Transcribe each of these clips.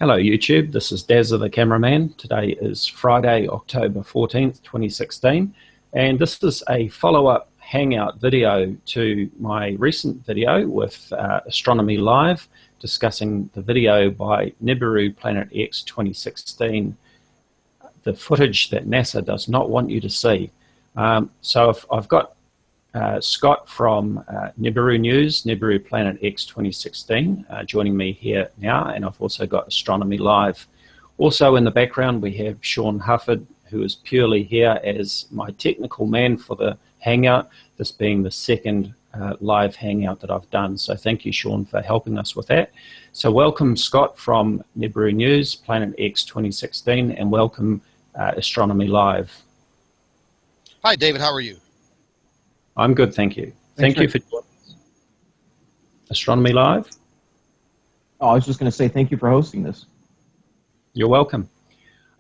Hello YouTube, this is Dazza the cameraman. Today is Friday, October 14th, 2016, and this is a follow-up hangout video to my recent video with Astronomy Live discussing the video by Nibiru Planet X 2016, the footage that NASA does not want you to see. So I've got Scott from Nibiru News, Nibiru Planet X 2016, joining me here now, and I've also got Astronomy Live. Also in the background we have Sean Hufford, who is purely here as my technical man for the hangout, this being the second live hangout that I've done. So thank you, Sean, for helping us with that. So welcome Scott from Nibiru News, Planet X 2016, and welcome Astronomy Live. Hi David, how are you? I'm good, thank you. Thank you for joining us. Astronomy Live? Oh, I was just going to say thank you for hosting this. You're welcome.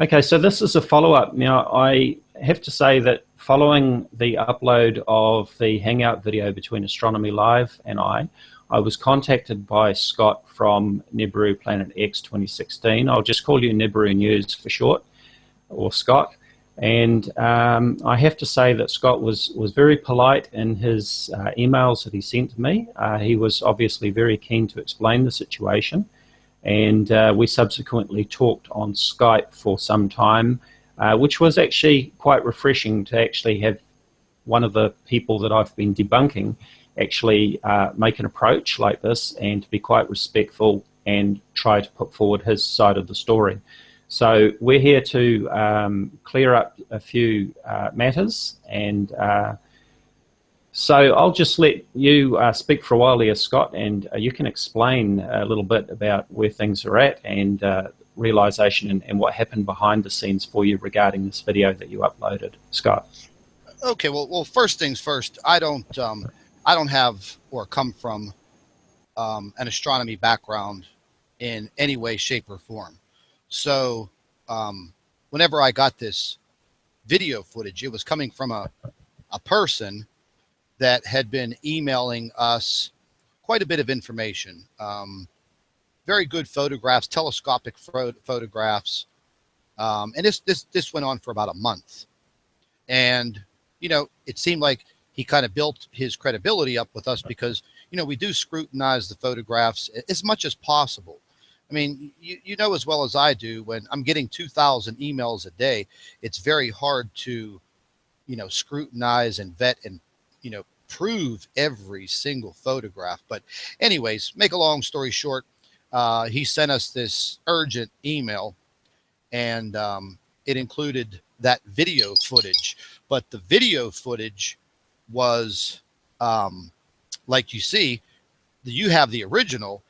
Okay, so this is a follow-up. Now, I have to say that following the upload of the Hangout video between Astronomy Live and I was contacted by Scott from Nibiru Planet X 2016. I'll just call you Nibiru News for short, or Scott. And I have to say that Scott was very polite in his emails that he sent to me. He was obviously very keen to explain the situation, and we subsequently talked on Skype for some time, which was actually quite refreshing to actually have one of the people that I've been debunking actually make an approach like this and to be quite respectful and try to put forward his side of the story. So we're here to clear up a few matters, and so I'll just let you speak for a while here, Scott, and you can explain a little bit about where things are at and realization and what happened behind the scenes for you regarding this video that you uploaded, Scott. Okay, well, first things first. I don't have or come from an astronomy background in any way, shape, or form. So whenever I got this video footage, it was coming from a person that had been emailing us quite a bit of information. Very good photographs, telescopic photographs. And this went on for about a month. And, you know, it seemed like he kind of built his credibility up with us because, you know, we do scrutinize the photographs as much as possible. I mean, you know as well as I do, when I'm getting 2,000 emails a day, it's very hard to, you know, scrutinize and vet and, you know, prove every single photograph. But anyways, make a long story short, he sent us this urgent email, and it included that video footage. But the video footage was, like you see, you have the original.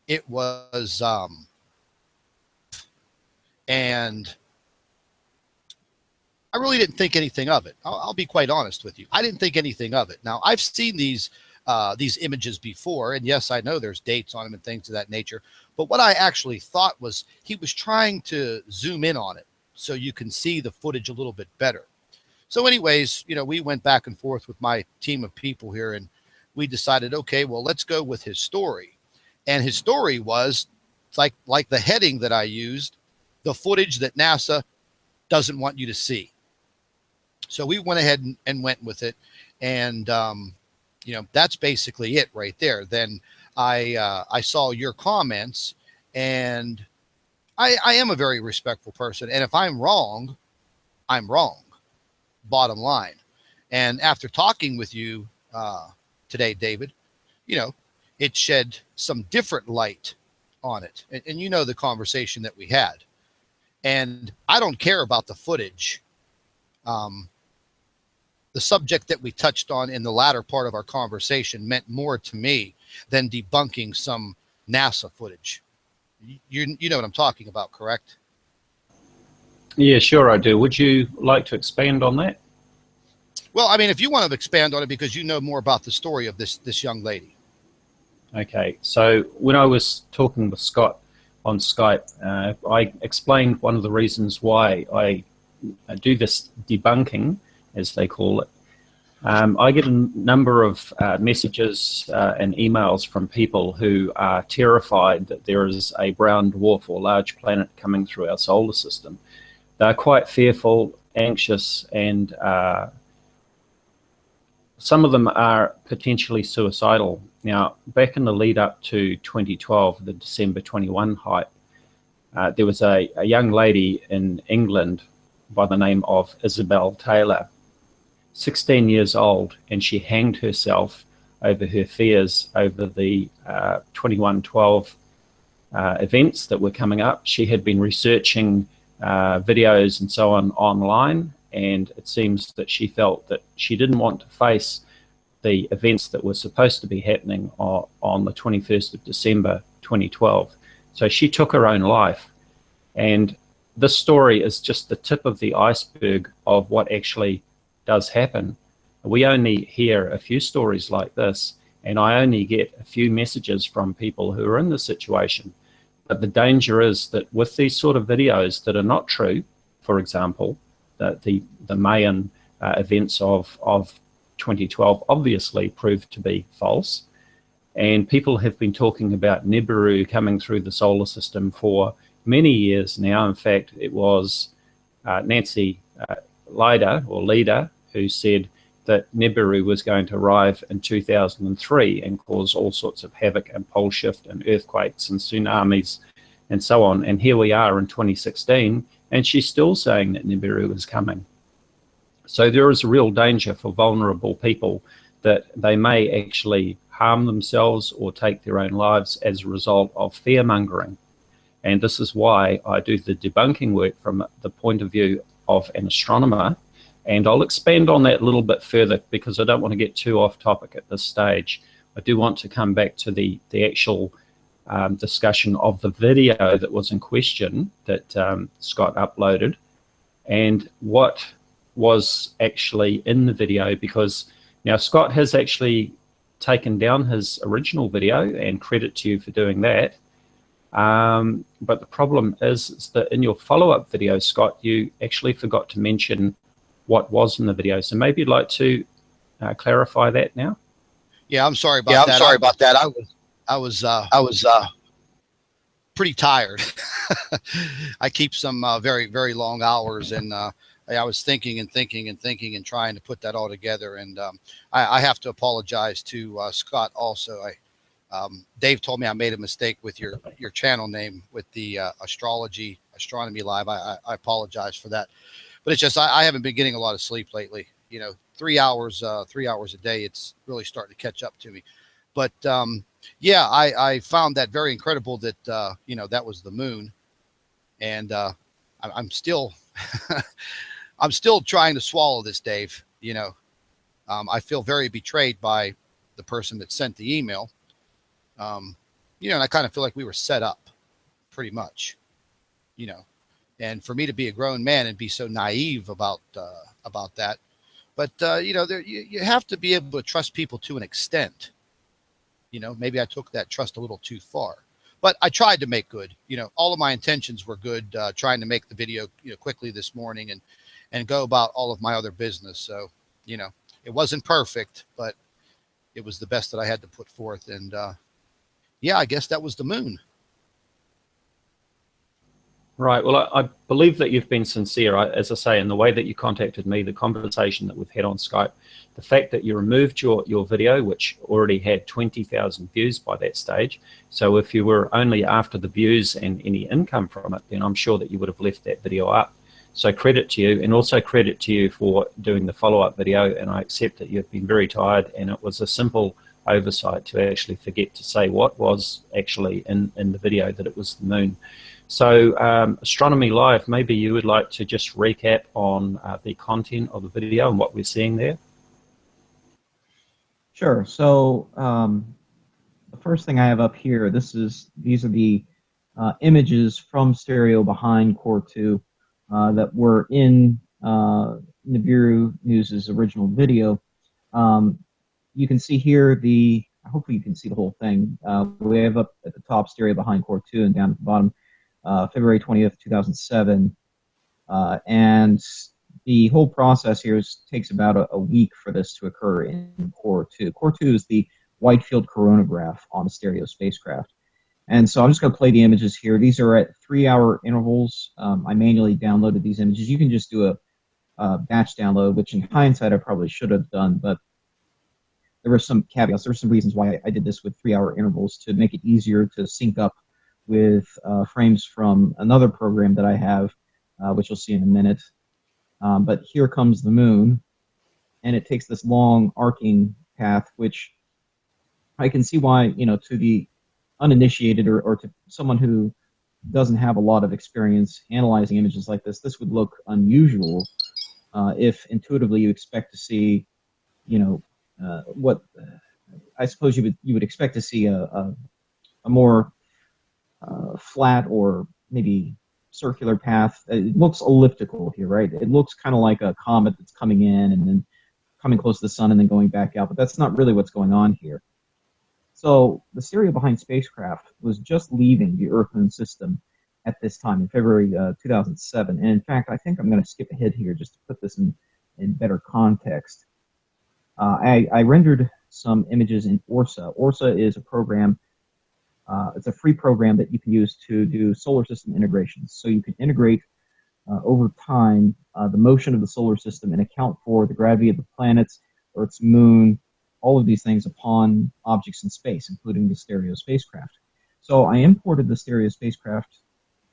It was, and I really didn't think anything of it. I'll be quite honest with you. I didn't think anything of it. Now, I've seen these images before, and yes, I know there's dates on them and things of that nature. But what I actually thought was he was trying to zoom in on it so you can see the footage a little bit better. So anyways, you know, we went back and forth with my team of people here, and we decided, okay, well, let's go with his story. And his story was like the heading that I used, the footage that NASA doesn't want you to see. So we went ahead and went with it. And, you know, that's basically it right there. Then I saw your comments, and I am a very respectful person. And if I'm wrong, I'm wrong, bottom line. And after talking with you today, David, you know, it shed some different light on it. And you know the conversation that we had. And I don't care about the footage. The subject that we touched on in the latter part of our conversation meant more to me than debunking some NASA footage. You know what I'm talking about, correct? Yeah, sure I do. Would you like to expand on that? Well, I mean, if you want to expand on it because you know more about the story of this young lady. Okay, so when I was talking with Scott on Skype, I explained one of the reasons why I do this debunking, as they call it, I get a number of messages and emails from people who are terrified that there is a brown dwarf or large planet coming through our solar system. They're quite fearful, anxious, and some of them are potentially suicidal. Now, back in the lead up to 2012, the December 21 hype, there was a young lady in England by the name of Isabel Taylor, 16 years old, and she hanged herself over her fears over the 2112 events that were coming up. She had been researching videos and so on online, and it seems that she felt that she didn't want to face the events that were supposed to be happening on the 21st of December 2012. So she took her own life. And this story is just the tip of the iceberg of what actually does happen. We only hear a few stories like this, and I only get a few messages from people who are in this situation. But the danger is that with these sort of videos that are not true, for example, the Mayan events of 2012 obviously proved to be false, and people have been talking about Nibiru coming through the solar system for many years now. In fact, it was Nancy Leader who said that Nibiru was going to arrive in 2003 and cause all sorts of havoc and pole shift and earthquakes and tsunamis and so on. And here we are in 2016, and she's still saying that Nibiru is coming. So there is a real danger for vulnerable people that they may actually harm themselves or take their own lives as a result of fear-mongering. And this is why I do the debunking work from the point of view of an astronomer. And I'll expand on that a little bit further because I don't want to get too off topic at this stage. I do want to come back to the actual discussion of the video that was in question that Scott uploaded and what was actually in the video, because now Scott has actually taken down his original video, and credit to you for doing that. But the problem is that in your follow-up video, Scott, you actually forgot to mention what was in the video. So maybe you'd like to clarify that now. Yeah, I'm sorry about that. I was pretty tired. I keep some very, very long hours, and I was thinking and trying to put that all together. And I have to apologize to Scott also. Dave told me I made a mistake with your channel name with the Astronomy Live. I apologize for that. But it's just I haven't been getting a lot of sleep lately. You know, 3 hours a day. It's really starting to catch up to me. But yeah, I found that very incredible that you know, that was the moon, and I'm still I'm still trying to swallow this, Dave. You know, I feel very betrayed by the person that sent the email. You know, and I kind of feel like we were set up, pretty much. You know. And for me to be a grown man and be so naive about that, but you know, you have to be able to trust people to an extent. You know, maybe I took that trust a little too far, but I tried to make good. You know, all of my intentions were good. Trying to make the video, you know, quickly this morning and go about all of my other business. So, you know, it wasn't perfect, but it was the best that I had to put forth. And yeah, I guess that was the moon. Right. Well, I believe that you've been sincere, as I say, in the way that you contacted me, the conversation that we've had on Skype, the fact that you removed your video, which already had 20,000 views by that stage. So if you were only after the views and any income from it, then I'm sure that you would have left that video up. So credit to you, and also credit to you for doing the follow-up video. And I accept that you've been very tired, and it was a simple oversight to actually forget to say what was actually in the video, that it was the moon. So Astronomy Live, maybe you would like to just recap on the content of the video and what we're seeing there? Sure. So the first thing I have up here, these are the images from stereo behind Core 2 that were in Nibiru News's original video. You can see here hopefully you can see the whole thing. We have up at the top stereo behind Core 2 and down at the bottom February 20th, 2007. And the whole process here takes about a week for this to occur in Core 2. Core 2 is the wide field coronagraph on a stereo spacecraft. And so I'm just going to play the images here. These are at 3-hour intervals. I manually downloaded these images. You can just do a batch download, which in hindsight I probably should have done, but there were some caveats. There were some reasons why I did this with 3-hour intervals to make it easier to sync up with frames from another program that I have, which you'll see in a minute. But here comes the moon, and it takes this long arcing path, which I can see why, to the uninitiated or to someone who doesn't have a lot of experience analyzing images like this would look unusual if intuitively you expect to see, what I suppose you would expect to see a more flat or maybe circular path. It looks elliptical here, right? It looks kind of like a comet that's coming in and then coming close to the sun and then going back out, but that's not really what's going on here. So the stereo behind spacecraft was just leaving the Earth-Moon system at this time in February 2007. And in fact, I think I'm going to skip ahead here just to put this in better context. I rendered some images in ORSA. ORSA is a program, it's a free program that you can use to do solar system integrations. So you can integrate over time the motion of the solar system and account for the gravity of the planets, Earth's moon, all of these things upon objects in space, including the stereo spacecraft. So I imported the stereo spacecraft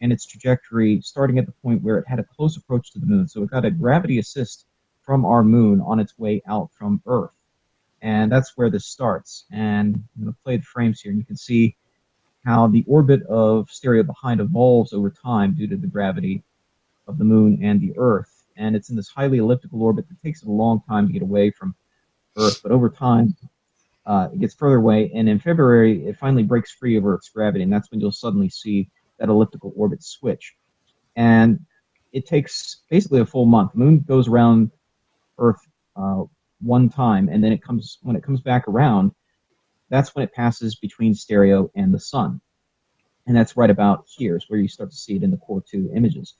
and its trajectory starting at the point where it had a close approach to the moon. So it got a gravity assist from our moon on its way out from Earth. And that's where this starts. And I'm going to play the frames here, and you can see how the orbit of stereo behind evolves over time due to the gravity of the moon and the Earth. And it's in this highly elliptical orbit that takes it a long time to get away from Earth, but over time it gets further away, and in February it finally breaks free of Earth's gravity, and that's when you'll suddenly see that elliptical orbit switch. And it takes basically a full month. The moon goes around Earth one time, and then when it comes back around, that's when it passes between stereo and the sun. And that's right about here is where you start to see it in the Core 2 images.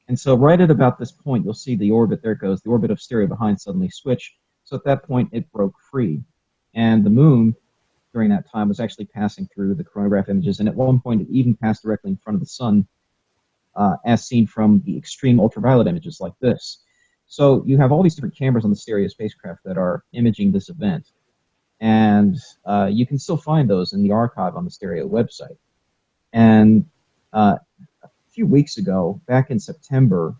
And so right at about this point, you'll see the orbit, there it goes, the orbit of stereo behind suddenly switch. So at that point, it broke free. And the moon, during that time, was actually passing through the coronagraph images. And at one point, it even passed directly in front of the sun, as seen from the extreme ultraviolet images like this. So you have all these different cameras on the stereo spacecraft that are imaging this event. And you can still find those in the archive on the stereo website. And a few weeks ago, back in September,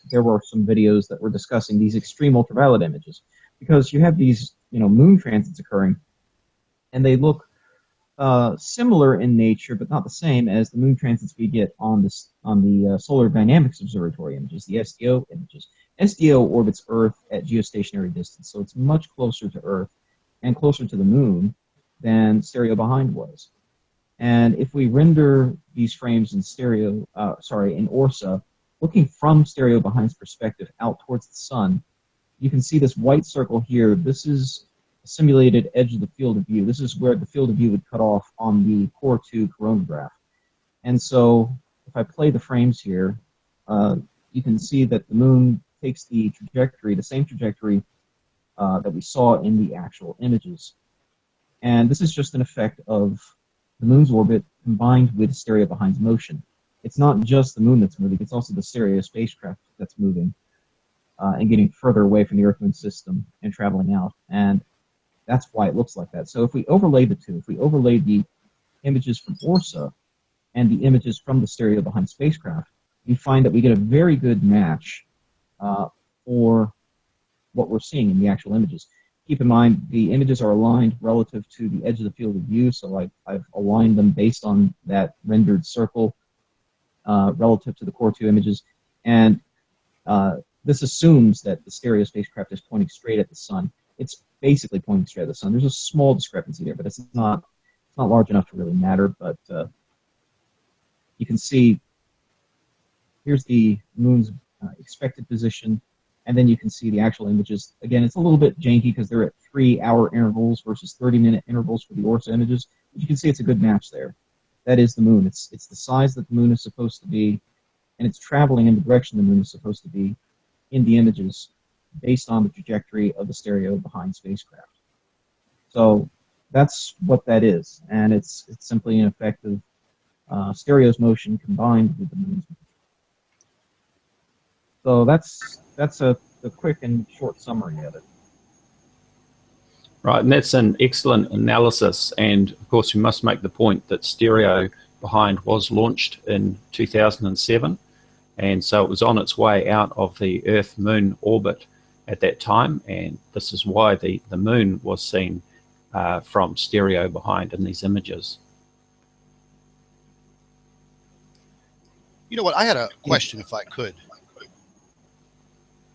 there were some videos that were discussing these extreme ultraviolet images, because you have these moon transits occurring, and they look similar in nature but not the same as the moon transits we get on the Solar Dynamics Observatory images, the SDO images. SDO orbits Earth at geostationary distance, so it's much closer to Earth and closer to the moon than stereo behind was. And if we render these frames in in ORSA, looking from stereo behind's perspective out towards the sun, you can see this white circle here. This is a simulated edge of the field of view. This is where the field of view would cut off on the Core 2 coronagraph. And so if I play the frames here, you can see that the moon takes the trajectory, the same trajectory that we saw in the actual images. And this is just an effect of the moon's orbit combined with stereo behind's motion. It's not just the moon that's moving, it's also the stereo spacecraft that's moving and getting further away from the Earth-Moon system and traveling out. And that's why it looks like that. So if we overlay the two, if we overlay the images from ORSA and the images from the stereo behind spacecraft, we find that we get a very good match for what we're seeing in the actual images. Keep in mind, the images are aligned relative to the edge of the field of view, so I've aligned them based on that rendered circle relative to the Core 2 images. And this assumes that the stereo spacecraft is pointing straight at the sun. It's basically pointing straight at the sun. There's a small discrepancy there, but it's not large enough to really matter. But you can see here's the moon's expected position, and then you can see the actual images. Again, it's a little bit janky because they're at 3-hour intervals versus 30-minute intervals for the ORSA images. But you can see it's a good match there. That is the moon. It's the size that the moon is supposed to be, and it's traveling in the direction the moon is supposed to be. in the images based on the trajectory of the stereo behind spacecraft. So that's what that is, and it's simply an effect of stereo's motion combined with the moon's motion. So that's a quick and short summary of it. Right, and that's an excellent analysis. And of course, we must make the point that stereo behind was launched in 2007, and so it was on its way out of the Earth-Moon orbit at that time, and this is why the moon was seen from stereo behind in these images. You know what? I had a question, if I could.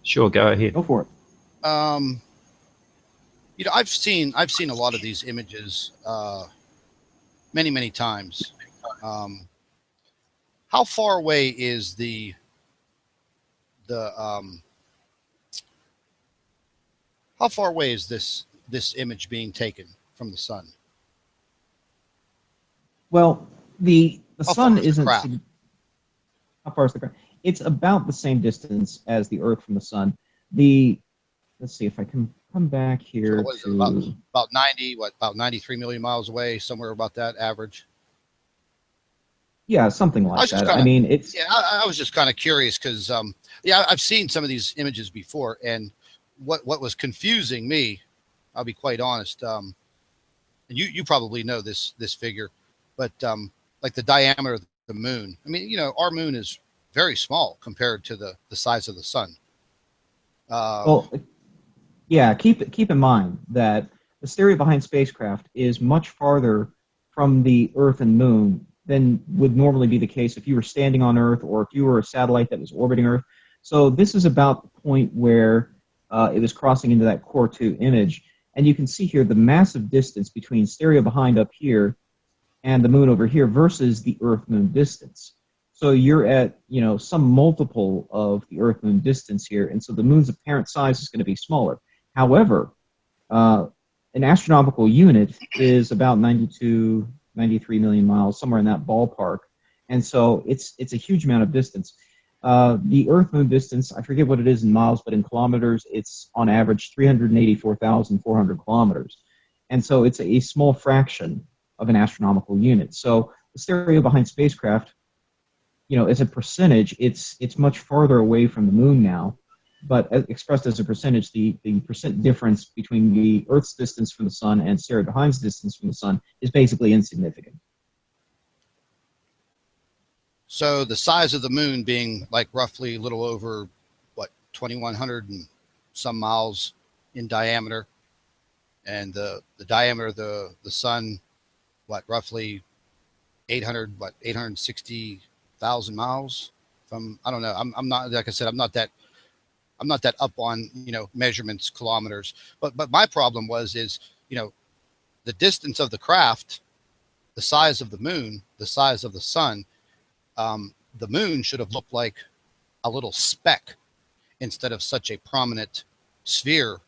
Sure, go ahead. Go for it. You know, I've seen a lot of these images many times. How far away is how far away is this image being taken from the sun? Well, the How sun far is the isn't. craft? How far is the craft? It's about the same distance as the Earth from the sun. Let's see if I can come back here So what is it, about 90, about 93 million miles away, somewhere about that average? Yeah, something like that. I mean, it's yeah. I was just kind of curious because yeah, I've seen some of these images before, and what was confusing me, I'll be quite honest. And you probably know this figure, but like the diameter of the moon. I mean, you know, our moon is very small compared to the size of the sun. well, yeah. Keep in mind that the stereo behind spacecraft is much farther from the Earth and Moon than would normally be the case if you were standing on Earth or if you were a satellite that was orbiting Earth. So this is about the point where it was crossing into that Core 2 image. And you can see here the massive distance between stereo behind up here and the moon over here versus the Earth-Moon distance. So you're at, you know, some multiple of the Earth-Moon distance here, and so the moon's apparent size is going to be smaller. However, an astronomical unit is about 92, 93 million miles, somewhere in that ballpark, and so it's a huge amount of distance. The Earth-Moon distance, I forget what it is in miles, but in kilometers, it's on average 384,400 kilometers. And so it's a small fraction of an astronomical unit. So the stereo behind spacecraft, you know, as a percentage, it's much farther away from the moon now. But expressed as a percentage, the percent difference between the Earth's distance from the sun and stereo behind's distance from the sun is basically insignificant. So the size of the moon being like roughly a little over, what, 2,100 and some miles in diameter, and the diameter of the sun, what, roughly 860,000 miles. From, I don't know. I'm not, like I said, I'm not that up on, you know, measurements, kilometers. But my problem is, you know, the distance of the craft, the size of the moon, the size of the sun. The moon should have looked like a little speck instead of such a prominent sphere,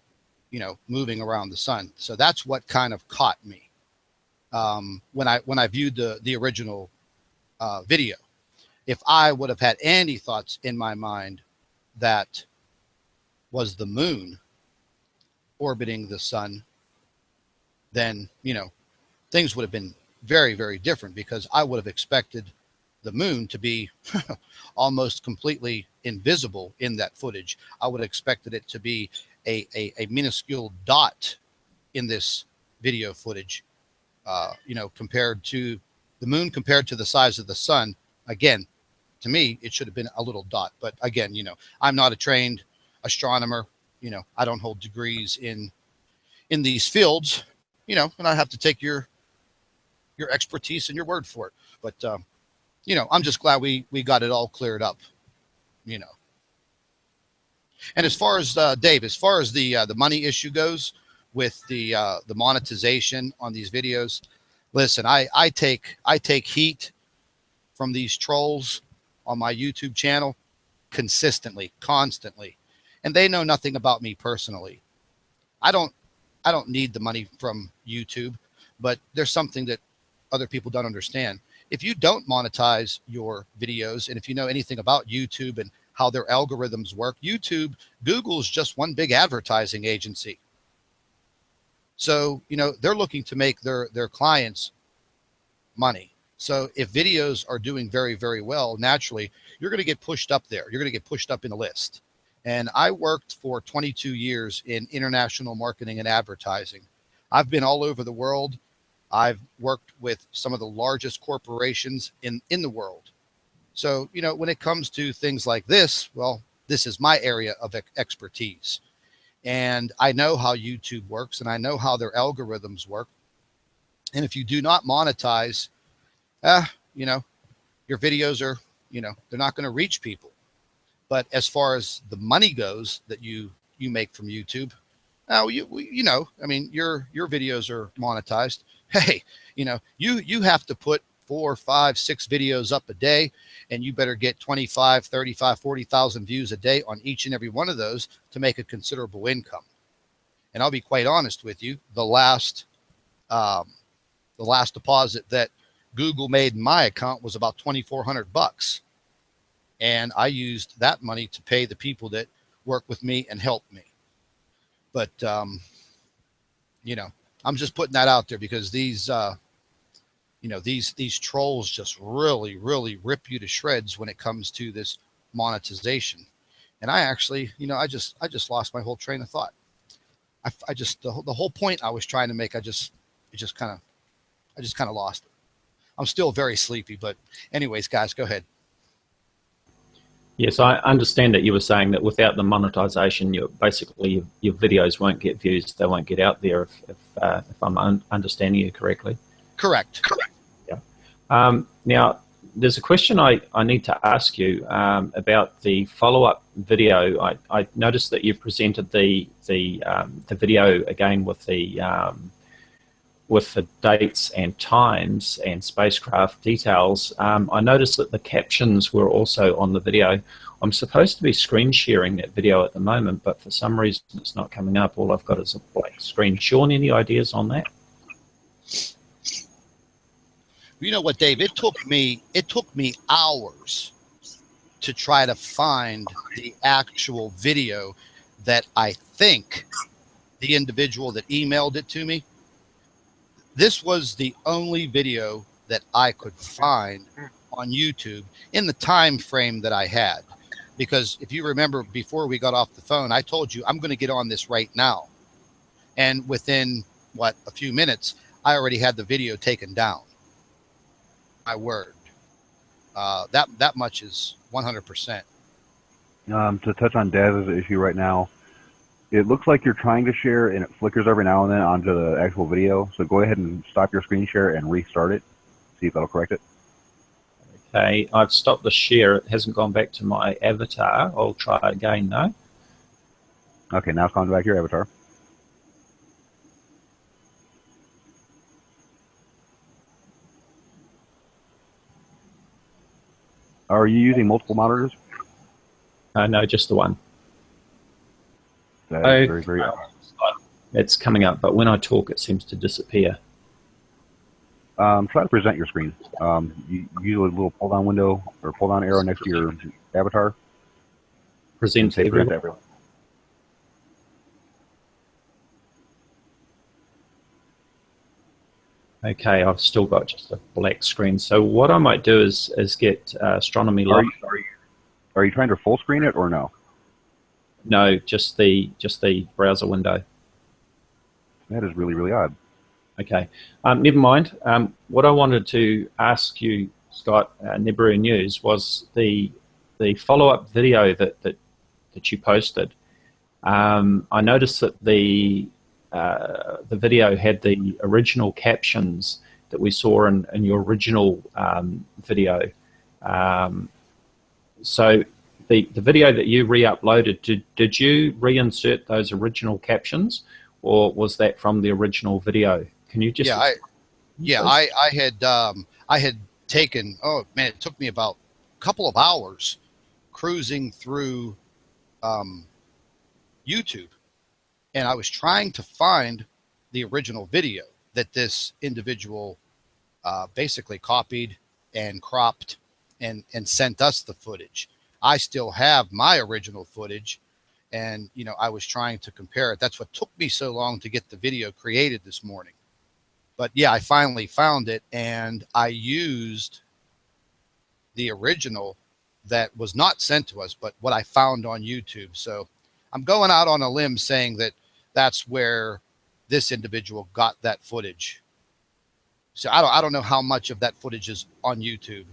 you know, moving around the sun. So that's what kind of caught me when I viewed the original video. If I would have had any thoughts in my mind that was the moon orbiting the sun, then, you know, things would have been very different, because I would have expected the moon to be almost completely invisible in that footage. I would have expected it to be a minuscule dot in this video footage, you know, compared to the moon, compared to the size of the sun. Again, to me, it should have been a little dot. But again, you know, I'm not a trained astronomer. You know, I don't hold degrees in these fields, you know, and I have to take your expertise and your word for it. But, you know, I'm just glad we got it all cleared up, you know. And as far as Dave, as far as the money issue goes with the monetization on these videos, listen, I take heat from these trolls on my YouTube channel consistently, constantly, and they know nothing about me personally. I don't need the money from YouTube, but there's something that other people don't understand. If you don't monetize your videos, and if you know anything about YouTube and how their algorithms work. YouTube, Google's just one big advertising agency. So, you know, they're looking to make their clients money. So if videos are doing very, very well, naturally, you're going to get pushed up there. You're going to get pushed up in the list. And I worked for 22 years in international marketing and advertising. I've been all over the world. I've worked with some of the largest corporations in the world. So, you know, when it comes to things like this, well, this is my area of expertise. And I know how YouTube works, and I know how their algorithms work. And if you do not monetize, you know, your videos are, you know, they're not going to reach people. But as far as the money goes that you make from YouTube, now you know, I mean, your videos are monetized. Hey, you know, you have to put 4, 5, 6 videos up a day, and you better get 25, 35, 40,000 views a day on each and every one of those to make a considerable income. And I'll be quite honest with you, the last deposit that Google made in my account was about $2,400. And I used that money to pay the people that work with me and help me. But, you know, I'm just putting that out there because these, you know, these trolls just really, really rip you to shreds when it comes to this monetization. And I actually, you know, I just lost my whole train of thought. I just, the whole point I was trying to make, I just kind of lost it. I'm still very sleepy, but anyways, guys, go ahead. Yes, I understand that you were saying that without the monetization, basically your videos won't get views. They won't get out there if I'm understanding you correctly. Correct. Yeah. Now, there's a question I need to ask you about the follow-up video. I noticed that you presented the video again with the dates and times and spacecraft details. I noticed that the captions were also on the video. I'm supposed to be screen sharing that video at the moment, but for some reason it's not coming up. All I've got is a black screen. Sean, any ideas on that? You know what, Dave? It took me hours to try to find the actual video that I think the individual that emailed it to me. This was the only video that I could find on YouTube in the time frame that I had. Because if you remember, before we got off the phone, I told you I'm going to get on this right now. And within, what, a few minutes, I already had the video taken down. My word. That much is 100%. To touch on Daz's issue right now, it looks like you're trying to share and it flickers every now and then onto the actual video. So go ahead and stop your screen share and restart it. See if that'll correct it. Okay, I've stopped the share. It hasn't gone back to my avatar. I'll try again though. Okay, now it's gone back to your avatar. Are you using multiple monitors? No, just the one. That is very, very odd. It's coming up, but when I talk, it seems to disappear. Try to present your screen. You use a little pull-down window or pull-down arrow next to your avatar. Present to everyone. Okay, I've still got just a black screen. So what I might do is get Astronomy Live. Are you trying to full screen it or no? No, just the browser window. That is really, really odd. Okay, never mind. What I wanted to ask you, Scott, Nibiru News, was the follow-up video that you posted. I noticed that the video had the original captions that we saw in your original video. So the video that you re-uploaded, did you reinsert those original captions, or was that from the original video? Can you just? I had taken. Oh man, it took me about a couple of hours cruising through YouTube, and I was trying to find the original video that this individual basically copied and cropped and sent us the footage. I still have my original footage, and you know, I was trying to compare it. That's what took me so long to get the video created this morning. But yeah, I finally found it, and I used the original that was not sent to us, but what I found on YouTube. So I'm going out on a limb saying that that's where this individual got that footage. So I don't know how much of that footage is on YouTube,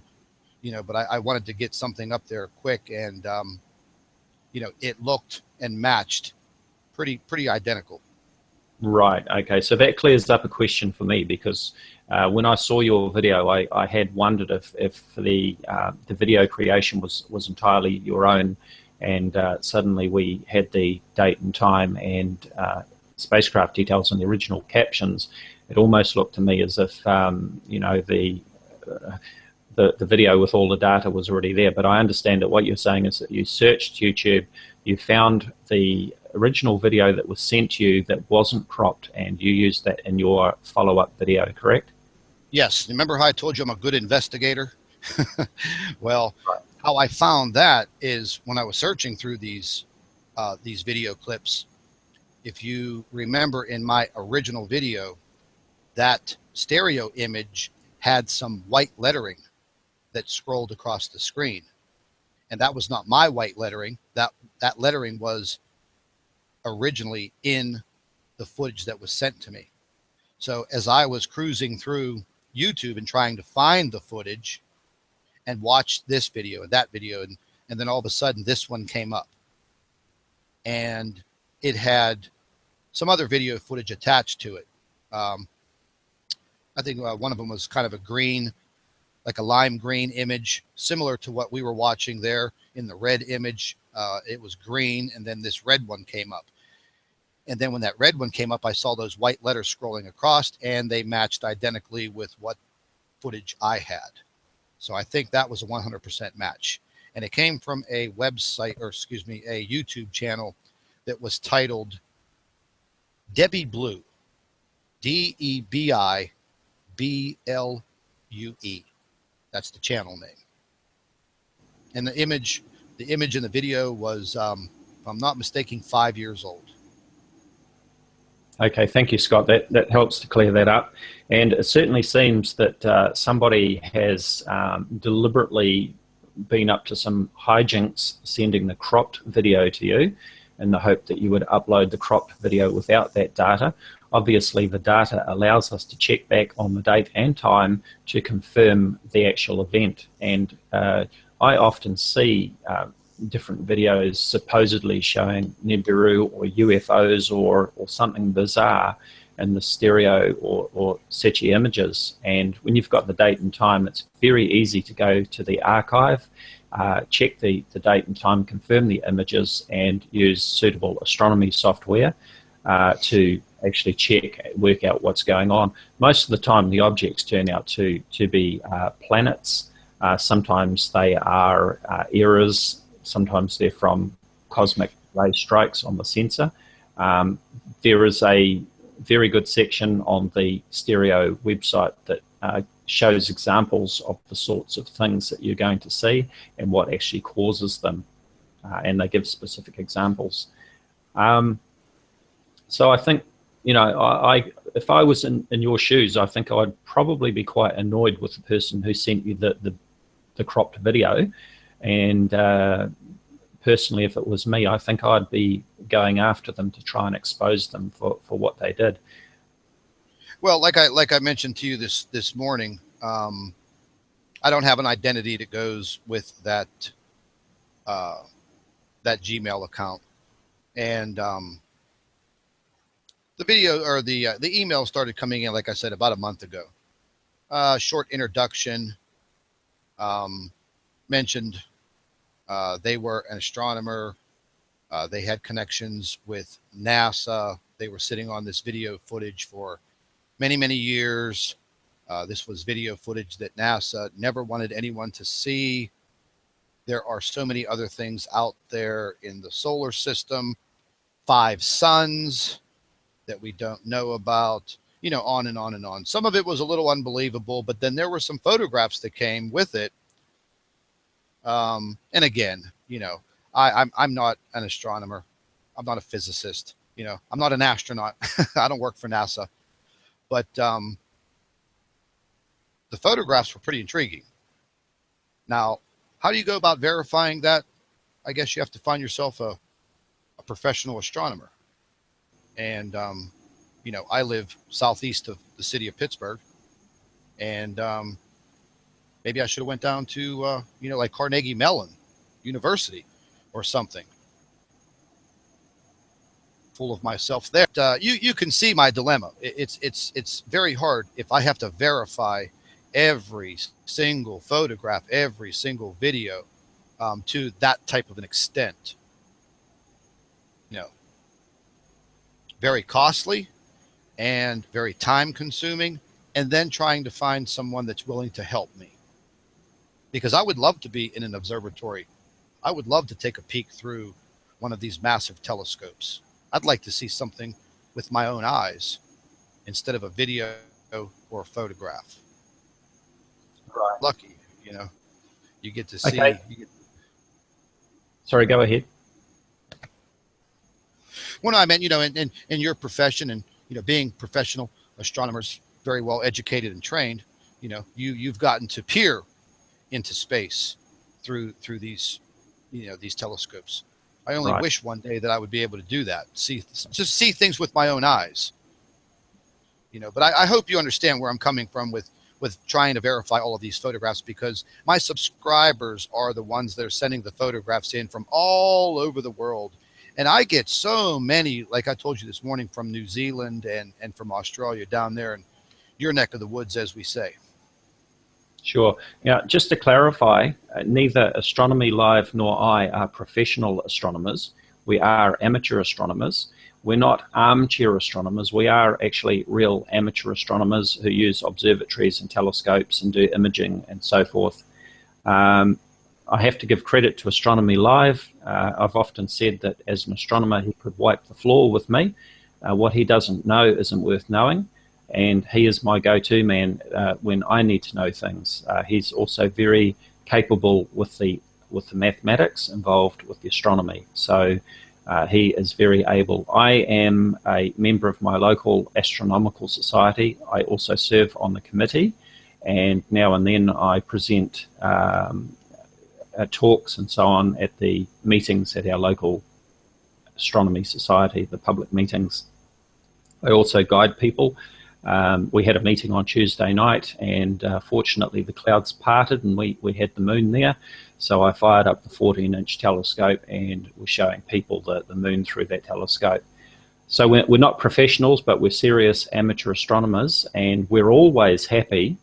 you know, but I wanted to get something up there quick, and you know, it looked and matched pretty identical. Right. Okay. So that clears up a question for me, because when I saw your video, I had wondered if the video creation was entirely your own, and suddenly we had the date and time and spacecraft details in the original captions. It almost looked to me as if you know, the video with all the data was already there. But I understand that what you're saying is that you searched YouTube, you found the original video that was sent to you that wasn't cropped, and you used that in your follow-up video, correct? Yes. Remember how I told you I'm a good investigator? Well, how I found that is when I was searching through these video clips. If you remember, in my original video, that stereo image had some white lettering that scrolled across the screen, and that was not my white lettering. That lettering was originally in the footage that was sent to me. So as I was cruising through YouTube and trying to find the footage and watch this video and that video, and then all of a sudden this one came up, and it had some other video footage attached to it. I think one of them was kind of a green, like a lime green image, similar to what we were watching there. In the red image, it was green, and then this red one came up. And then when that red one came up, I saw those white letters scrolling across, and they matched identically with what footage I had. So I think that was a 100% match. And it came from a website, or excuse me, a YouTube channel that was titled Debbie Blue, DebiBlue. That's the channel name. And the image in the video was, if I'm not mistaken, 5 years old. Okay, thank you, Scott. That helps to clear that up. And it certainly seems that somebody has deliberately been up to some hijinks sending the cropped video to you in the hope that you would upload the cropped video without that data. Obviously, the data allows us to check back on the date and time to confirm the actual event. And I often see different videos supposedly showing Nibiru or UFOs or something bizarre in the stereo or SETI images. And when you've got the date and time, it's very easy to go to the archive, check the date and time, confirm the images, and use suitable astronomy software to actually work out what's going on. Most of the time, the objects turn out to be planets. Sometimes they are errors. Sometimes they're from cosmic ray strikes on the sensor. There is a very good section on the stereo website that shows examples of the sorts of things that you're going to see and what actually causes them, and they give specific examples. So I think, you know, if I was in your shoes, I think I'd probably be quite annoyed with the person who sent you the cropped video. And personally, if it was me, I think I'd be going after them to try and expose them for what they did. Well, like I mentioned to you this morning, I don't have an identity that goes with that Gmail account, and the video or the email started coming in, like I said, about a month ago. Short introduction, mentioned they were an astronomer. They had connections with NASA. They were sitting on this video footage for many, many years. This was video footage that NASA never wanted anyone to see. There are so many other things out there in the solar system, 5 suns that we don't know about, you know, on and on and on. Some of it was a little unbelievable, but then there were some photographs that came with it. And again, You know, I'm not an astronomer. I'm not a physicist. You know, I'm not an astronaut. I don't work for NASA. But the photographs were pretty intriguing. Now, how do you go about verifying that? I guess you have to find yourself a professional astronomer. And, you know, I live southeast of the city of Pittsburgh. And maybe I should have went down to, you know, like Carnegie Mellon University or something. Full of myself there. You can see my dilemma. It's very hard if I have to verify every single photograph, every single video to that type of an extent. You know, very costly and very time consuming, and then trying to find someone that's willing to help me. Because I would love to be in an observatory. I would love to take a peek through one of these massive telescopes. I'd like to see something with my own eyes instead of a video or a photograph. Right. Lucky, you know, you get to see. Okay. Sorry, go ahead. Well, no, I meant, you know, in your profession and, you know, being professional astronomers, very well educated and trained, you know, you've gotten to peer into space through these, you know, these telescopes. I only wish one day that I would be able to do that, just see things with my own eyes, you know. But I hope you understand where I'm coming from with trying to verify all of these photographs, because my subscribers are the ones that are sending the photographs in from all over the world. And I get so many, like I told you this morning, from New Zealand and from Australia, down there in your neck of the woods, as we say. Sure. Now, just to clarify, neither Astronomy Live nor I are professional astronomers. We are amateur astronomers. We're not armchair astronomers. We are actually real amateur astronomers who use observatories and telescopes and do imaging and so forth. I have to give credit to Astronomy Live. I've often said that as an astronomer, he could wipe the floor with me. What he doesn't know isn't worth knowing. And he is my go-to man when I need to know things. He's also very capable with the mathematics involved with the astronomy. So he is very able. I am a member of my local astronomical society. I also serve on the committee, and now and then I present talks and so on at the meetings at our local astronomy society, the public meetings. I also guide people. We had a meeting on Tuesday night, and fortunately the clouds parted and we had the moon there. So I fired up the 14-inch telescope and was showing people the moon through that telescope. So we're not professionals, but we're serious amateur astronomers, and we're always happy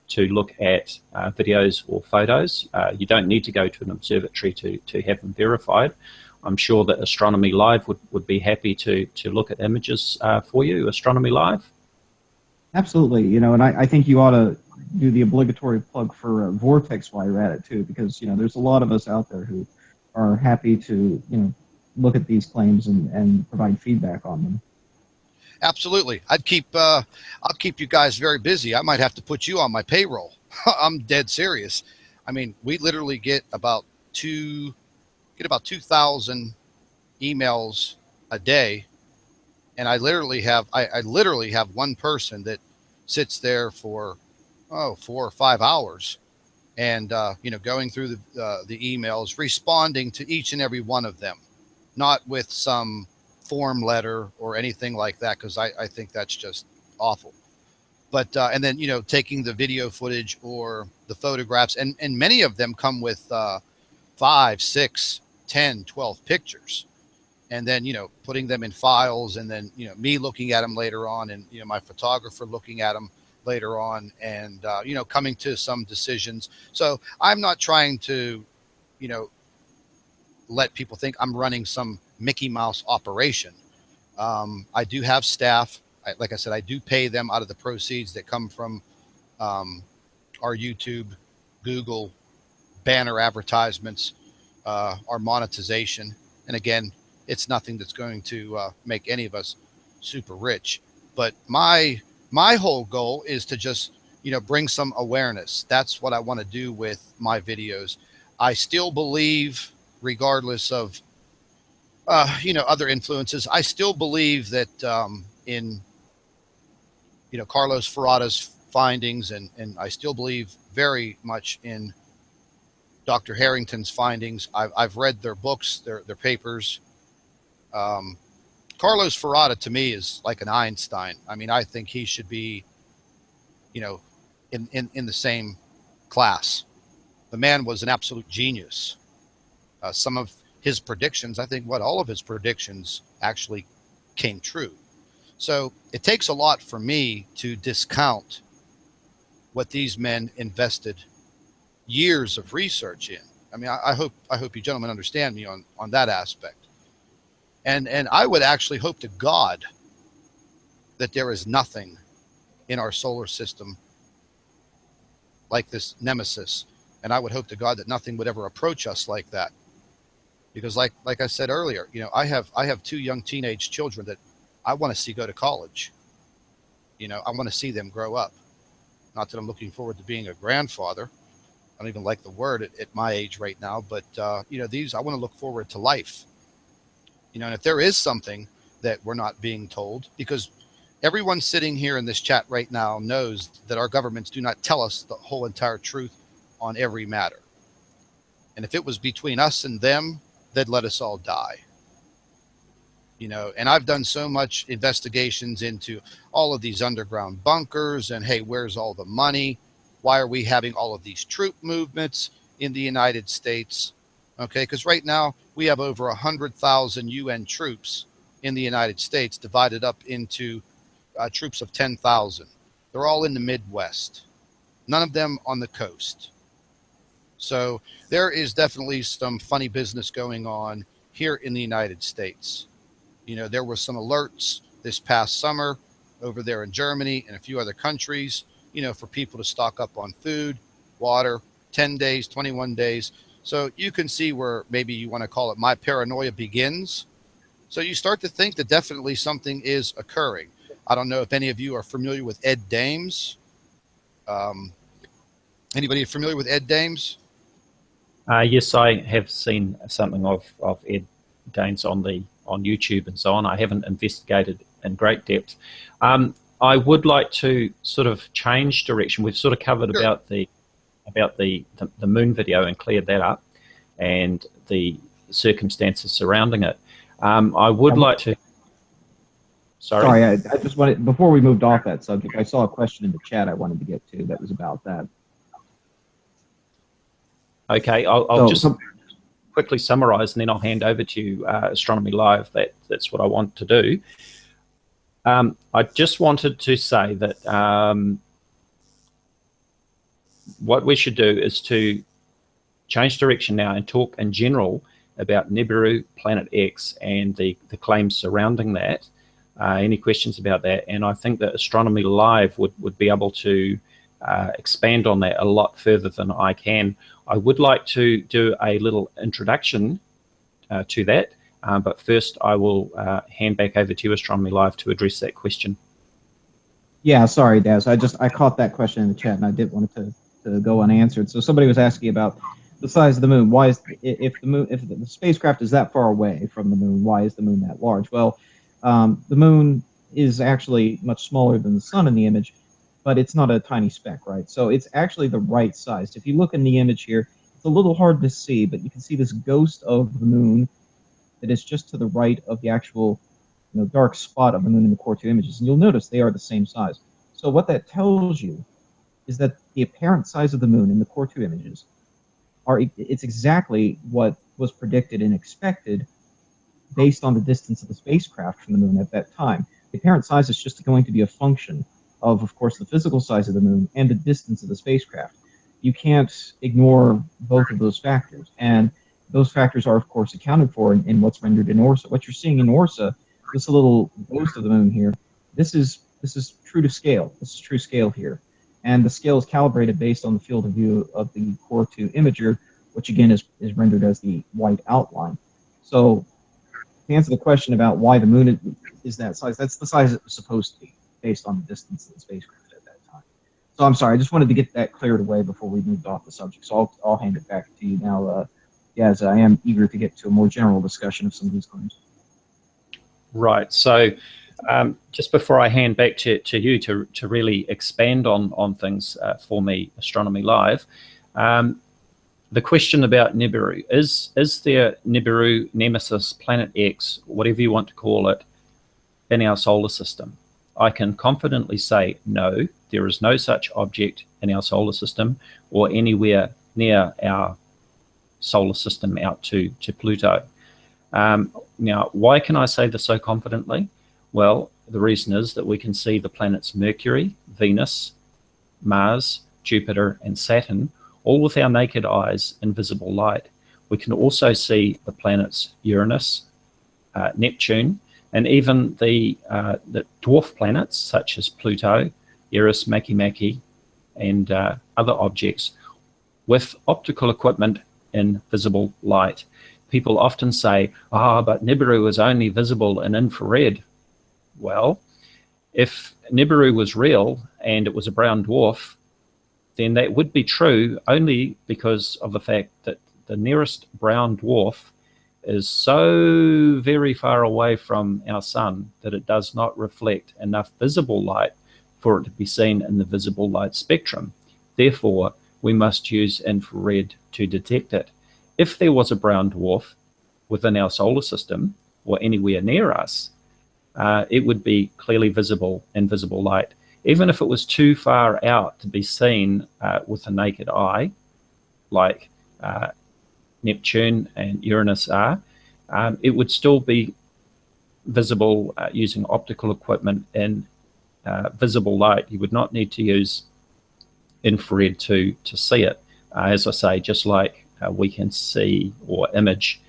to look at videos or photos. You don't need to go to an observatory to have them verified. I'm sure that Astronomy Live would be happy to look at images for you. Astronomy Live? Absolutely, you know, and I think you ought to do the obligatory plug for Vortex while you're at it too, because, you know, there's a lot of us out there who are happy to, you know, look at these claims and provide feedback on them. Absolutely. I'll keep you guys very busy. I might have to put you on my payroll. I'm dead serious. I mean, we literally get about 2,000 emails a day. And I literally have one person that sits there for 4 or 5 hours, and you know, going through the emails, responding to each and every one of them, not with some form letter or anything like that, because I think that's just awful. But and then, you know, taking the video footage or the photographs, and many of them come with 5, 6, 10, 12 pictures. And then, you know, putting them in files, and then, you know, me looking at them later on, and, you know, my photographer looking at them later on, and, you know, coming to some decisions. So I'm not trying to, you know, let people think I'm running some Mickey Mouse operation. I do have staff. Like I said, I do pay them out of the proceeds that come from our YouTube, Google, banner advertisements, our monetization. And again, it's nothing that's going to make any of us super rich. But my whole goal is to just, you know, bring some awareness. That's what I want to do with my videos. I still believe regardless of other influences. I still believe that in Carlos Ferrata's findings, and I still believe very much in Dr. Harrington's findings. I've read their books, their papers. Carlos Ferrata to me is like an Einstein. I mean, I think he should be, in the same class. The man was an absolute genius. Some of his predictions, I think all of his predictions actually came true. So it takes a lot for me to discount what these men invested years of research in. I mean, I hope you gentlemen understand me on that aspect. And I would actually hope to God that there is nothing in our solar system like this nemesis. And I would hope to God that nothing would ever approach us like that. Because like I said earlier, I have 2 young teenage children that I want to see go to college. I want to see them grow up. Not that I'm looking forward to being a grandfather. I don't even like the word at my age right now, but I want to look forward to life. And if there is something that we're not being told, because everyone sitting here in this chat right now knows that our governments do not tell us the whole entire truth on every matter. And if it was between us and them, they'd let us all die. And I've done so much investigations into all of these underground bunkers and, hey, where's all the money? Why are we having all of these troop movements in the United States? Okay, because right now we have over 100,000 UN troops in the United States divided up into troops of 10,000. They're all in the Midwest, none of them on the coast. So there is definitely some funny business going on here in the United States. There were some alerts this past summer over there in Germany and a few other countries, for people to stock up on food, water, 10 days, 21 days. So you can see where maybe you want to call it my paranoia begins. So you start to think that definitely something is occurring. I don't know if any of you are familiar with Ed Dames. Anybody familiar with Ed Dames? Yes, I have seen something of Ed Danes on YouTube and so on. I haven't investigated in great depth. I would like to sort of change direction. We've sort of covered Sure. about the moon video and cleared that up, and the circumstances surrounding it. I would like to. Sorry, I just wanted, before we moved off that subject, I saw a question in the chat I wanted to get to that was about that. Okay, I'll just quickly summarize, and then I'll hand over to you, Astronomy Live. That's what I want to do. I just wanted to say that what we should do is to change direction now and talk in general about Nibiru Planet X and the claims surrounding that. Any questions about that? And I think that Astronomy Live would be able to expand on that a lot further than I can. I would like to do a little introduction to that, but first I will hand back over to you, Astronomy Live, to address that question. Yeah, sorry, Daz. I caught that question in the chat, and I didn't want it to go unanswered. So somebody was asking about the size of the moon. Why is if the spacecraft is that far away from the moon, why is the moon that large? Well, the moon is actually much smaller than the sun in the image, but it's not a tiny speck, right? So it's actually the right size. If you look in the image here, it's a little hard to see, but you can see this ghost of the moon that is just to the right of the actual dark spot of the moon in the core 2 images. And you'll notice they are the same size. So what that tells you is that the apparent size of the moon in the core 2 images it's exactly what was predicted and expected based on the distance of the spacecraft from the moon at that time. The apparent size is just going to be a function of course, the physical size of the moon and the distance of the spacecraft. You can't ignore both of those factors. And those factors are, of course, accounted for in what's rendered in ORSA. What you're seeing in ORSA, this little ghost of the moon here, this is true to scale. This is true scale here. And the scale is calibrated based on the field of view of the core 2 imager, which again is rendered as the white outline. So to answer the question about why the moon is that size, that's the size it was supposed to be based on the distance of the spacecraft at that time. So I'm sorry, I just wanted to get that cleared away before we moved off the subject. So I'll hand it back to you now, Dazza, I am eager to get to a more general discussion of some of these claims. Right. So just before I hand back to you to really expand on things for me, Astronomy Live, the question about Nibiru, is there Nibiru, Nemesis, Planet X, whatever you want to call it, in our solar system? I can confidently say no, there is no such object in our solar system or anywhere near our solar system out to Pluto. Now, why can I say this so confidently? Well, the reason is that we can see the planets Mercury, Venus, Mars, Jupiter, and Saturn, all with our naked eyes in visible light. We can also see the planets Uranus, Neptune, and even the dwarf planets such as Pluto, Eris, Makemake, and other objects with optical equipment in visible light. People often say, but Nibiru is only visible in infrared. Well, if Nibiru was real and it was a brown dwarf, then that would be true only because of the fact that the nearest brown dwarf is so very far away from our sun that it does not reflect enough visible light for it to be seen in the visible light spectrum. Therefore, we must use infrared to detect it. If there was a brown dwarf within our solar system or anywhere near us, it would be clearly visible in visible light. Even if it was too far out to be seen with the naked eye, like Neptune and Uranus are, it would still be visible using optical equipment in visible light. You would not need to use infrared to see it. As I say, just like we can see or image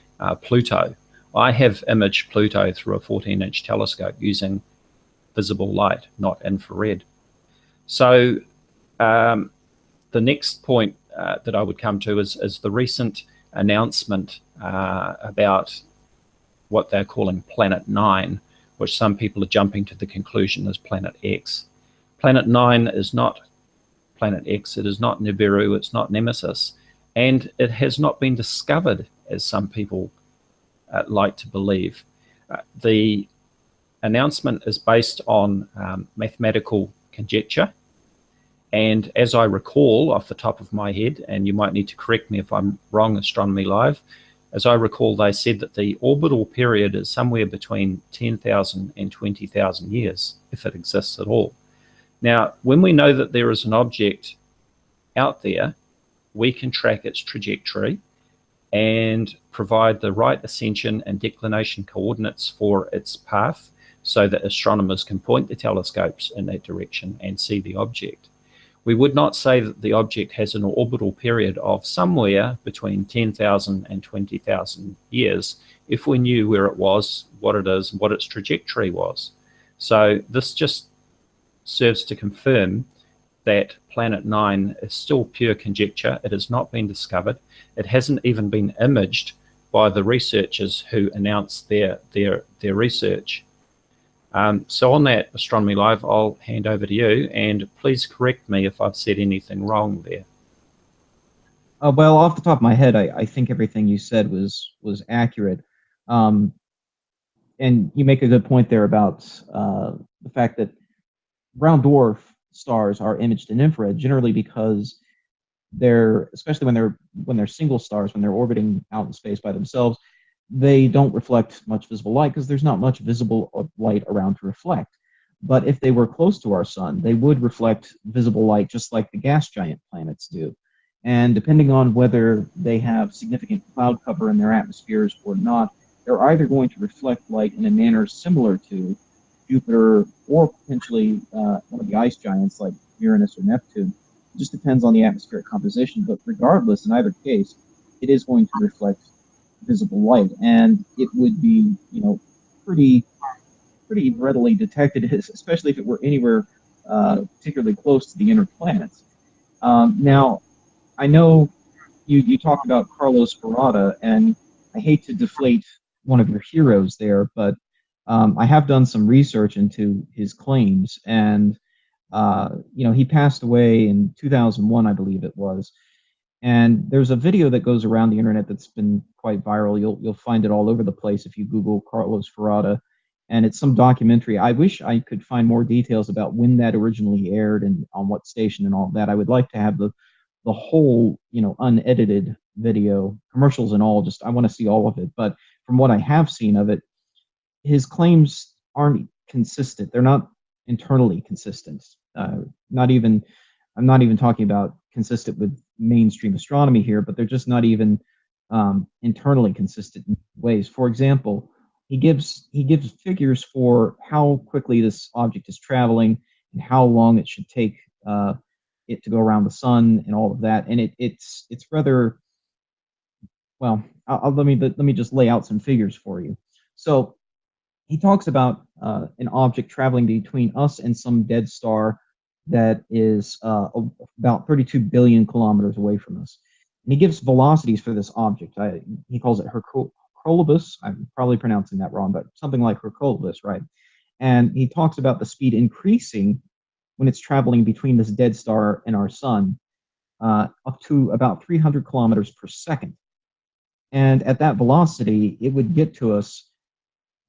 Pluto. I have imaged Pluto through a 14-inch telescope using visible light, not infrared. So the next point that I would come to is the recent announcement about what they're calling Planet 9, which some people are jumping to the conclusion is Planet X. Planet 9 is not Planet X, it is not Nibiru, it's not Nemesis, and it has not been discovered as some people like to believe. The announcement is based on mathematical conjecture, and as I recall off the top of my head, and you might need to correct me if I'm wrong, Astronomy Live, as I recall, they said that the orbital period is somewhere between 10,000 and 20,000 years, if it exists at all. Now, when we know that there is an object out there, we can track its trajectory and provide the right ascension and declination coordinates for its path so that astronomers can point the telescopes in that direction and see the object. We would not say that the object has an orbital period of somewhere between 10,000 and 20,000 years if we knew where it was, what it is, and what its trajectory was. So this just serves to confirm that Planet 9 is still pure conjecture. It has not been discovered. It hasn't even been imaged by the researchers who announced their research. So on that, Astronomy Live, I'll hand over to you, and please correct me if I've said anything wrong there. Well, off the top of my head, I think everything you said was accurate. And you make a good point there about the fact that brown dwarf stars are imaged in infrared, generally because especially when they're single stars, when they're orbiting out in space by themselves, they don't reflect much visible light because there's not much visible light around to reflect. But if they were close to our sun, they would reflect visible light just like the gas giant planets do. And depending on whether they have significant cloud cover in their atmospheres or not, they're either going to reflect light in a manner similar to Jupiter or potentially one of the ice giants like Uranus or Neptune. It just depends on the atmospheric composition. But regardless, in either case, it is going to reflect visible light, and it would be, pretty readily detected, especially if it were anywhere particularly close to the inner planets. Now, I know you talked about Carlos Ferrada, and I hate to deflate one of your heroes there, but I have done some research into his claims, and he passed away in 2001, I believe it was. And there's a video that goes around the internet that's been quite viral. You'll find it all over the place if you Google Carlos Ferrada, and it's some documentary. I wish I could find more details about when that originally aired and on what station and all that. I would like to have the whole, unedited video, commercials and all. Just I want to see all of it. But from what I have seen of it, his claims aren't consistent. They're not internally consistent. Not even I'm not even talking about consistent with mainstream astronomy here, but they're just not even internally consistent in ways. For example, he gives figures for how quickly this object is traveling and how long it should take it to go around the sun and all of that. And it's rather well. Let me just lay out some figures for you. So he talks about an object traveling between us and some dead star that is about 32 billion kilometers away from us. And he gives velocities for this object. He calls it Hercolibus. I'm probably pronouncing that wrong, but something like Hercolibus, right? And he talks about the speed increasing when it's traveling between this dead star and our sun, up to about 300 kilometers per second. And at that velocity, it would get to us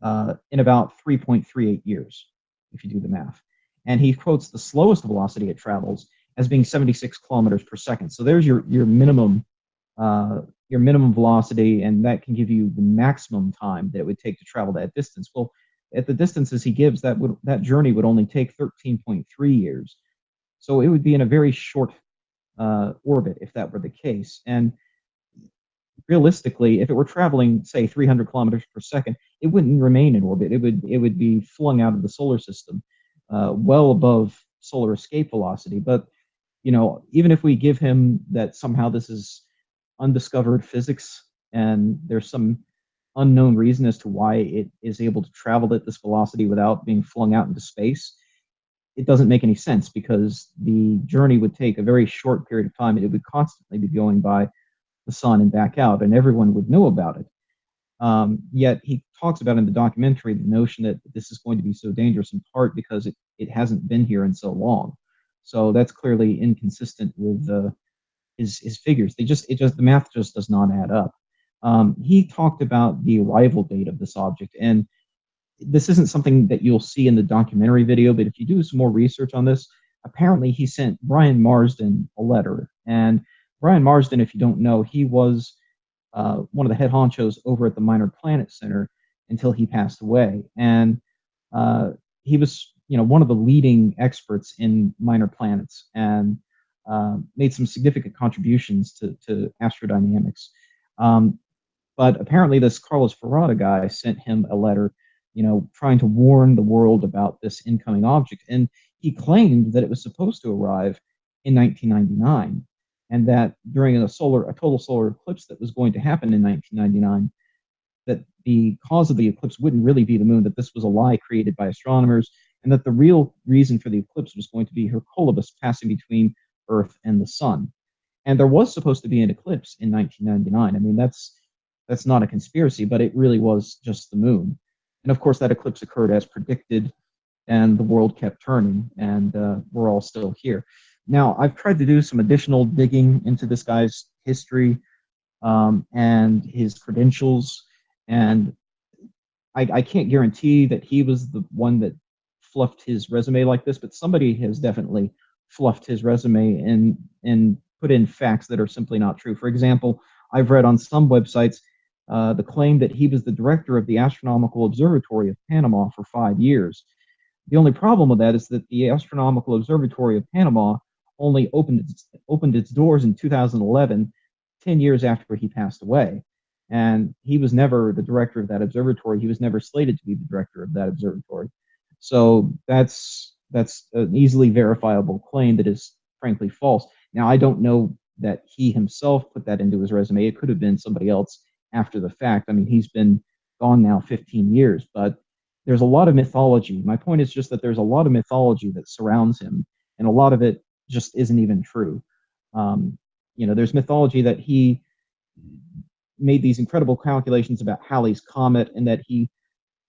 in about 3.38 years, if you do the math. And he quotes the slowest velocity it travels as being 76 kilometers per second. So there's your minimum velocity, and that can give you the maximum time that it would take to travel that distance. Well, at the distances he gives, that journey would only take 13.3 years. So it would be in a very short orbit if that were the case. And realistically, if it were traveling, say, 300 kilometers per second, it wouldn't remain in orbit. It would be flung out of the solar system, well above solar escape velocity. But even if we give him that somehow this is undiscovered physics and there's some unknown reason as to why it is able to travel at this velocity without being flung out into space, it doesn't make any sense, because the journey would take a very short period of time and it would constantly be going by the sun and back out, and everyone would know about it. Yet he talks about in the documentary the notion that this is going to be so dangerous in part because it hasn't been here in so long. So that's clearly inconsistent with his figures. The math just does not add up. He talked about the arrival date of this object, and this isn't something that you'll see in the documentary video, but if you do some more research on this, apparently he sent Brian Marsden a letter. And Brian Marsden, if you don't know, he was one of the head honchos over at the Minor Planet Center until he passed away. And he was, one of the leading experts in minor planets, and made some significant contributions to astrodynamics. But apparently this Carlos Ferrada guy sent him a letter, trying to warn the world about this incoming object. And he claimed that it was supposed to arrive in 1999, and that during a total solar eclipse that was going to happen in 1999, that the cause of the eclipse wouldn't really be the moon, that this was a lie created by astronomers, and that the real reason for the eclipse was going to be Hercolibus passing between Earth and the sun. And there was supposed to be an eclipse in 1999. I mean, that's not a conspiracy, but it really was just the moon. And of course, that eclipse occurred as predicted, and the world kept turning, and we're all still here. Now, I've tried to do some additional digging into this guy's history and his credentials, and I can't guarantee that he was the one that fluffed his resume like this, but somebody has definitely fluffed his resume and put in facts that are simply not true. For example, I've read on some websites the claim that he was the director of the Astronomical Observatory of Panama for 5 years. The only problem with that is that the Astronomical Observatory of Panama only opened its doors in 2011, 10 years after he passed away. And he was never the director of that observatory. He was never slated to be the director of that observatory. So that's an easily verifiable claim that is frankly false. Now, I don't know that he himself put that into his resume. It could have been somebody else after the fact. I mean, he's been gone now 15 years, but there's a lot of mythology. My point is just that there's a lot of mythology that surrounds him, and a lot of it just isn't even true. There's mythology that he made these incredible calculations about Halley's Comet, and that he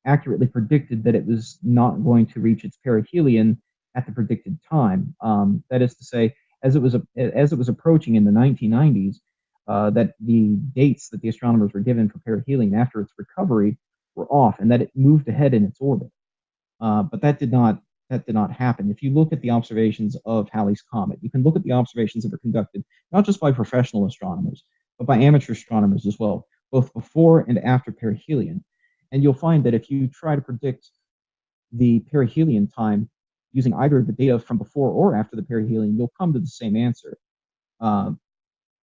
accurately predicted that it was not going to reach its perihelion at the predicted time. That is to say, as it was approaching in the 1990s, that the dates that the astronomers were given for perihelion after its recovery were off, and that it moved ahead in its orbit. But that did not happen. If you look at the observations of Halley's Comet, you can look at the observations that were conducted not just by professional astronomers, but by amateur astronomers as well, both before and after perihelion. And you'll find that if you try to predict the perihelion time using either the data from before or after the perihelion, you'll come to the same answer.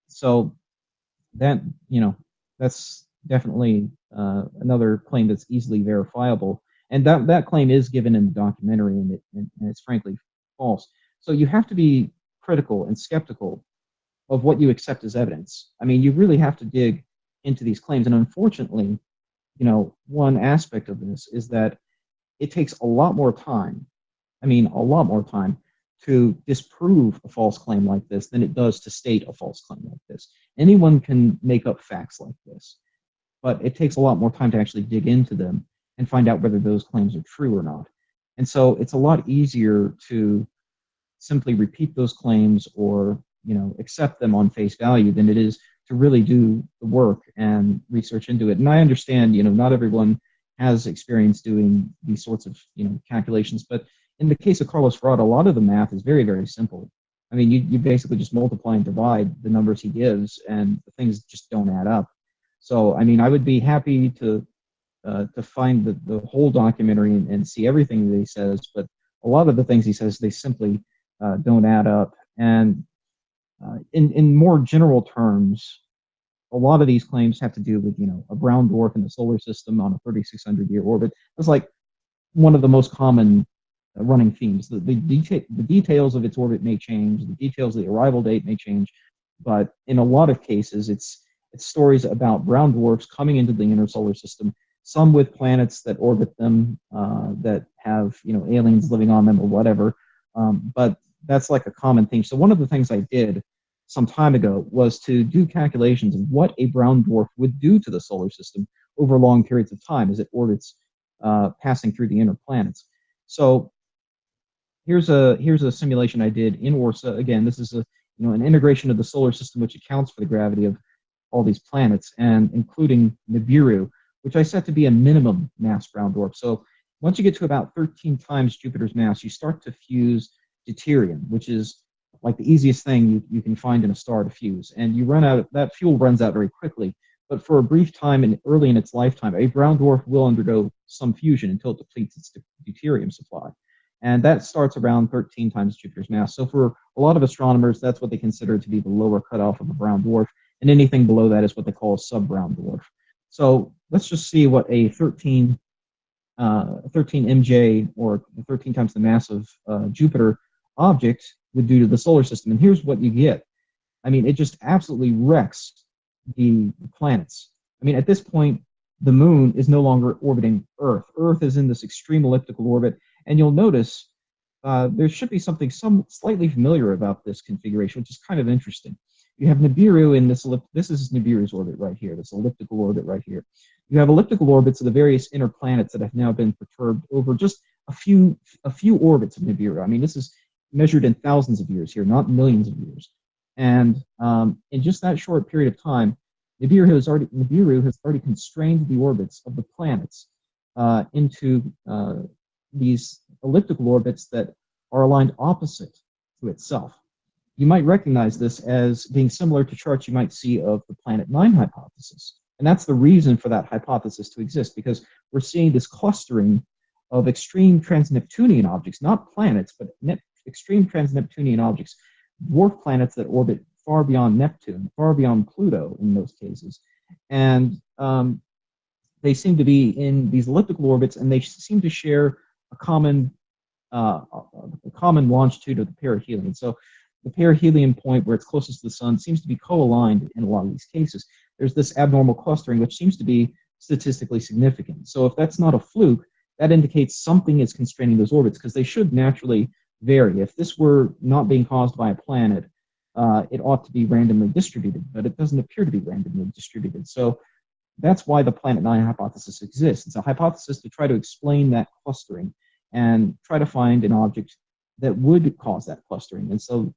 So that, that's definitely another claim that's easily verifiable. And that claim is given in the documentary, and it's frankly false. So you have to be critical and skeptical of what you accept as evidence. I mean, you really have to dig into these claims. And unfortunately, one aspect of this is that it takes a lot more time, a lot more time to disprove a false claim like this than it does to state a false claim like this. Anyone can make up facts like this, but it takes a lot more time to actually dig into them and find out whether those claims are true or not. And so it's a lot easier to simply repeat those claims or accept them on face value than it is to really do the work and research into it. And I understand, not everyone has experience doing these sorts of calculations, but in the case of Carlos Ferrada, a lot of the math is very, very simple. I mean, you basically just multiply and divide the numbers he gives, and the things just don't add up. So, I mean, I would be happy to find the whole documentary and see everything that he says, but a lot of the things he says, they simply don't add up. And in more general terms, a lot of these claims have to do with, a brown dwarf in the solar system on a 3,600-year orbit. It's like one of the most common running themes. The details of its orbit may change, the details of the arrival date may change, but in a lot of cases, it's stories about brown dwarfs coming into the inner solar system, some with planets that orbit them, that have aliens living on them or whatever. But that's like a common theme. So one of the things I did some time ago was to do calculations of what a brown dwarf would do to the solar system over long periods of time as it orbits, passing through the inner planets. So here's a simulation I did in ORSA. Again, this is an integration of the solar system which accounts for the gravity of all these planets, and including Nibiru, which I set to be a minimum mass brown dwarf. So once you get to about 13 times Jupiter's mass, you start to fuse deuterium, which is like the easiest thing you can find in a star to fuse. And that fuel runs out very quickly. But for a brief time and early in its lifetime, a brown dwarf will undergo some fusion until it depletes its deuterium supply. And that starts around 13 times Jupiter's mass. So for a lot of astronomers, that's what they consider to be the lower cutoff of a brown dwarf. And anything below that is what they call a sub-brown dwarf. So let's just see what a 13 MJ, or 13 times the mass of Jupiter object would do to the solar system. And here's what you get. I mean, it just absolutely wrecks the planets. I mean, at this point, the moon is no longer orbiting Earth. Earth is in this extreme elliptical orbit, and you'll notice there should be something slightly familiar about this configuration, which is kind of interesting. You have Nibiru in this is Nibiru's orbit right here, this elliptical orbit right here. You have elliptical orbits of the various inner planets that have now been perturbed over just a few orbits of Nibiru. I mean, this is measured in thousands of years here, not millions of years. And in just that short period of time, Nibiru has already constrained the orbits of the planets into these elliptical orbits that are aligned opposite to itself. You might recognize this as being similar to charts you might see of the Planet 9 hypothesis. And that's the reason for that hypothesis to exist, because we're seeing this clustering of extreme trans-Neptunian objects, not planets, but extreme trans-Neptunian objects, dwarf planets that orbit far beyond Neptune, far beyond Pluto in most cases. And they seem to be in these elliptical orbits, and they seem to share a common longitude of the perihelion. So the perihelion point, where it's closest to the sun, seems to be co-aligned in a lot of these cases. There's this abnormal clustering, which seems to be statistically significant. So if that's not a fluke, that indicates something is constraining those orbits, because they should naturally vary. If this were not being caused by a planet, it ought to be randomly distributed, but it doesn't appear to be randomly distributed. So that's why the Planet 9 hypothesis exists. It's a hypothesis to try to explain that clustering and try to find an object that would cause that clustering. And so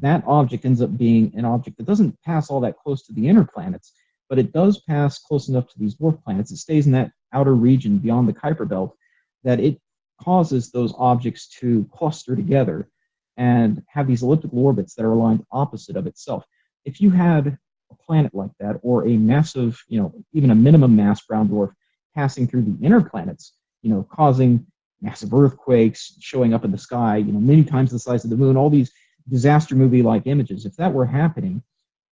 that object ends up being an object that doesn't pass all that close to the inner planets, but it does pass close enough to these dwarf planets. It stays in that outer region beyond the Kuiper Belt that it causes those objects to cluster together and have these elliptical orbits that are aligned opposite of itself. If you had a planet like that, or a massive, even a minimum mass brown dwarf passing through the inner planets, causing massive earthquakes, showing up in the sky, many times the size of the moon, all these disaster movie-like images, if that were happening,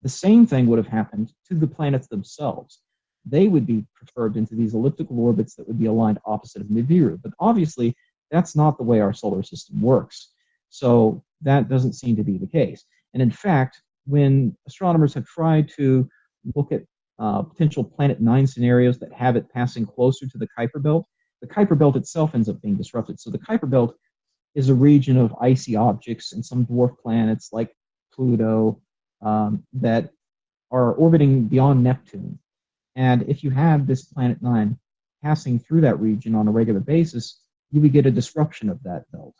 the same thing would have happened to the planets themselves. They would be perturbed into these elliptical orbits that would be aligned opposite of Nibiru. But obviously, that's not the way our solar system works. So that doesn't seem to be the case. And in fact, when astronomers have tried to look at potential Planet 9 scenarios that have it passing closer to the Kuiper Belt, the Kuiper Belt itself ends up being disrupted. So the Kuiper Belt is a region of icy objects and some dwarf planets like Pluto that are orbiting beyond Neptune. And if you have this Planet 9 passing through that region on a regular basis, you would get a disruption of that belt.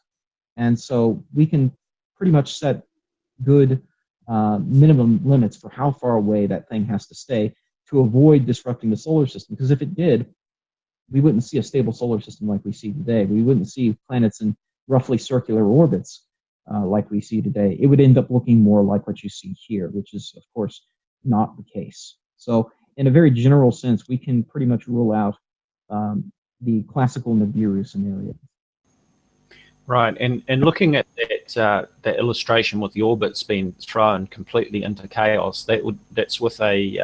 And so we can pretty much set good minimum limits for how far away that thing has to stay to avoid disrupting the solar system. Because if it did, we wouldn't see a stable solar system like we see today. We wouldn't see planets in roughly circular orbits like we see today. It would end up looking more like what you see here, which is, of course, not the case. So in a very general sense, we can pretty much rule out the classical Nibiru scenario. Right, and looking at that illustration with the orbits being thrown completely into chaos, that's with a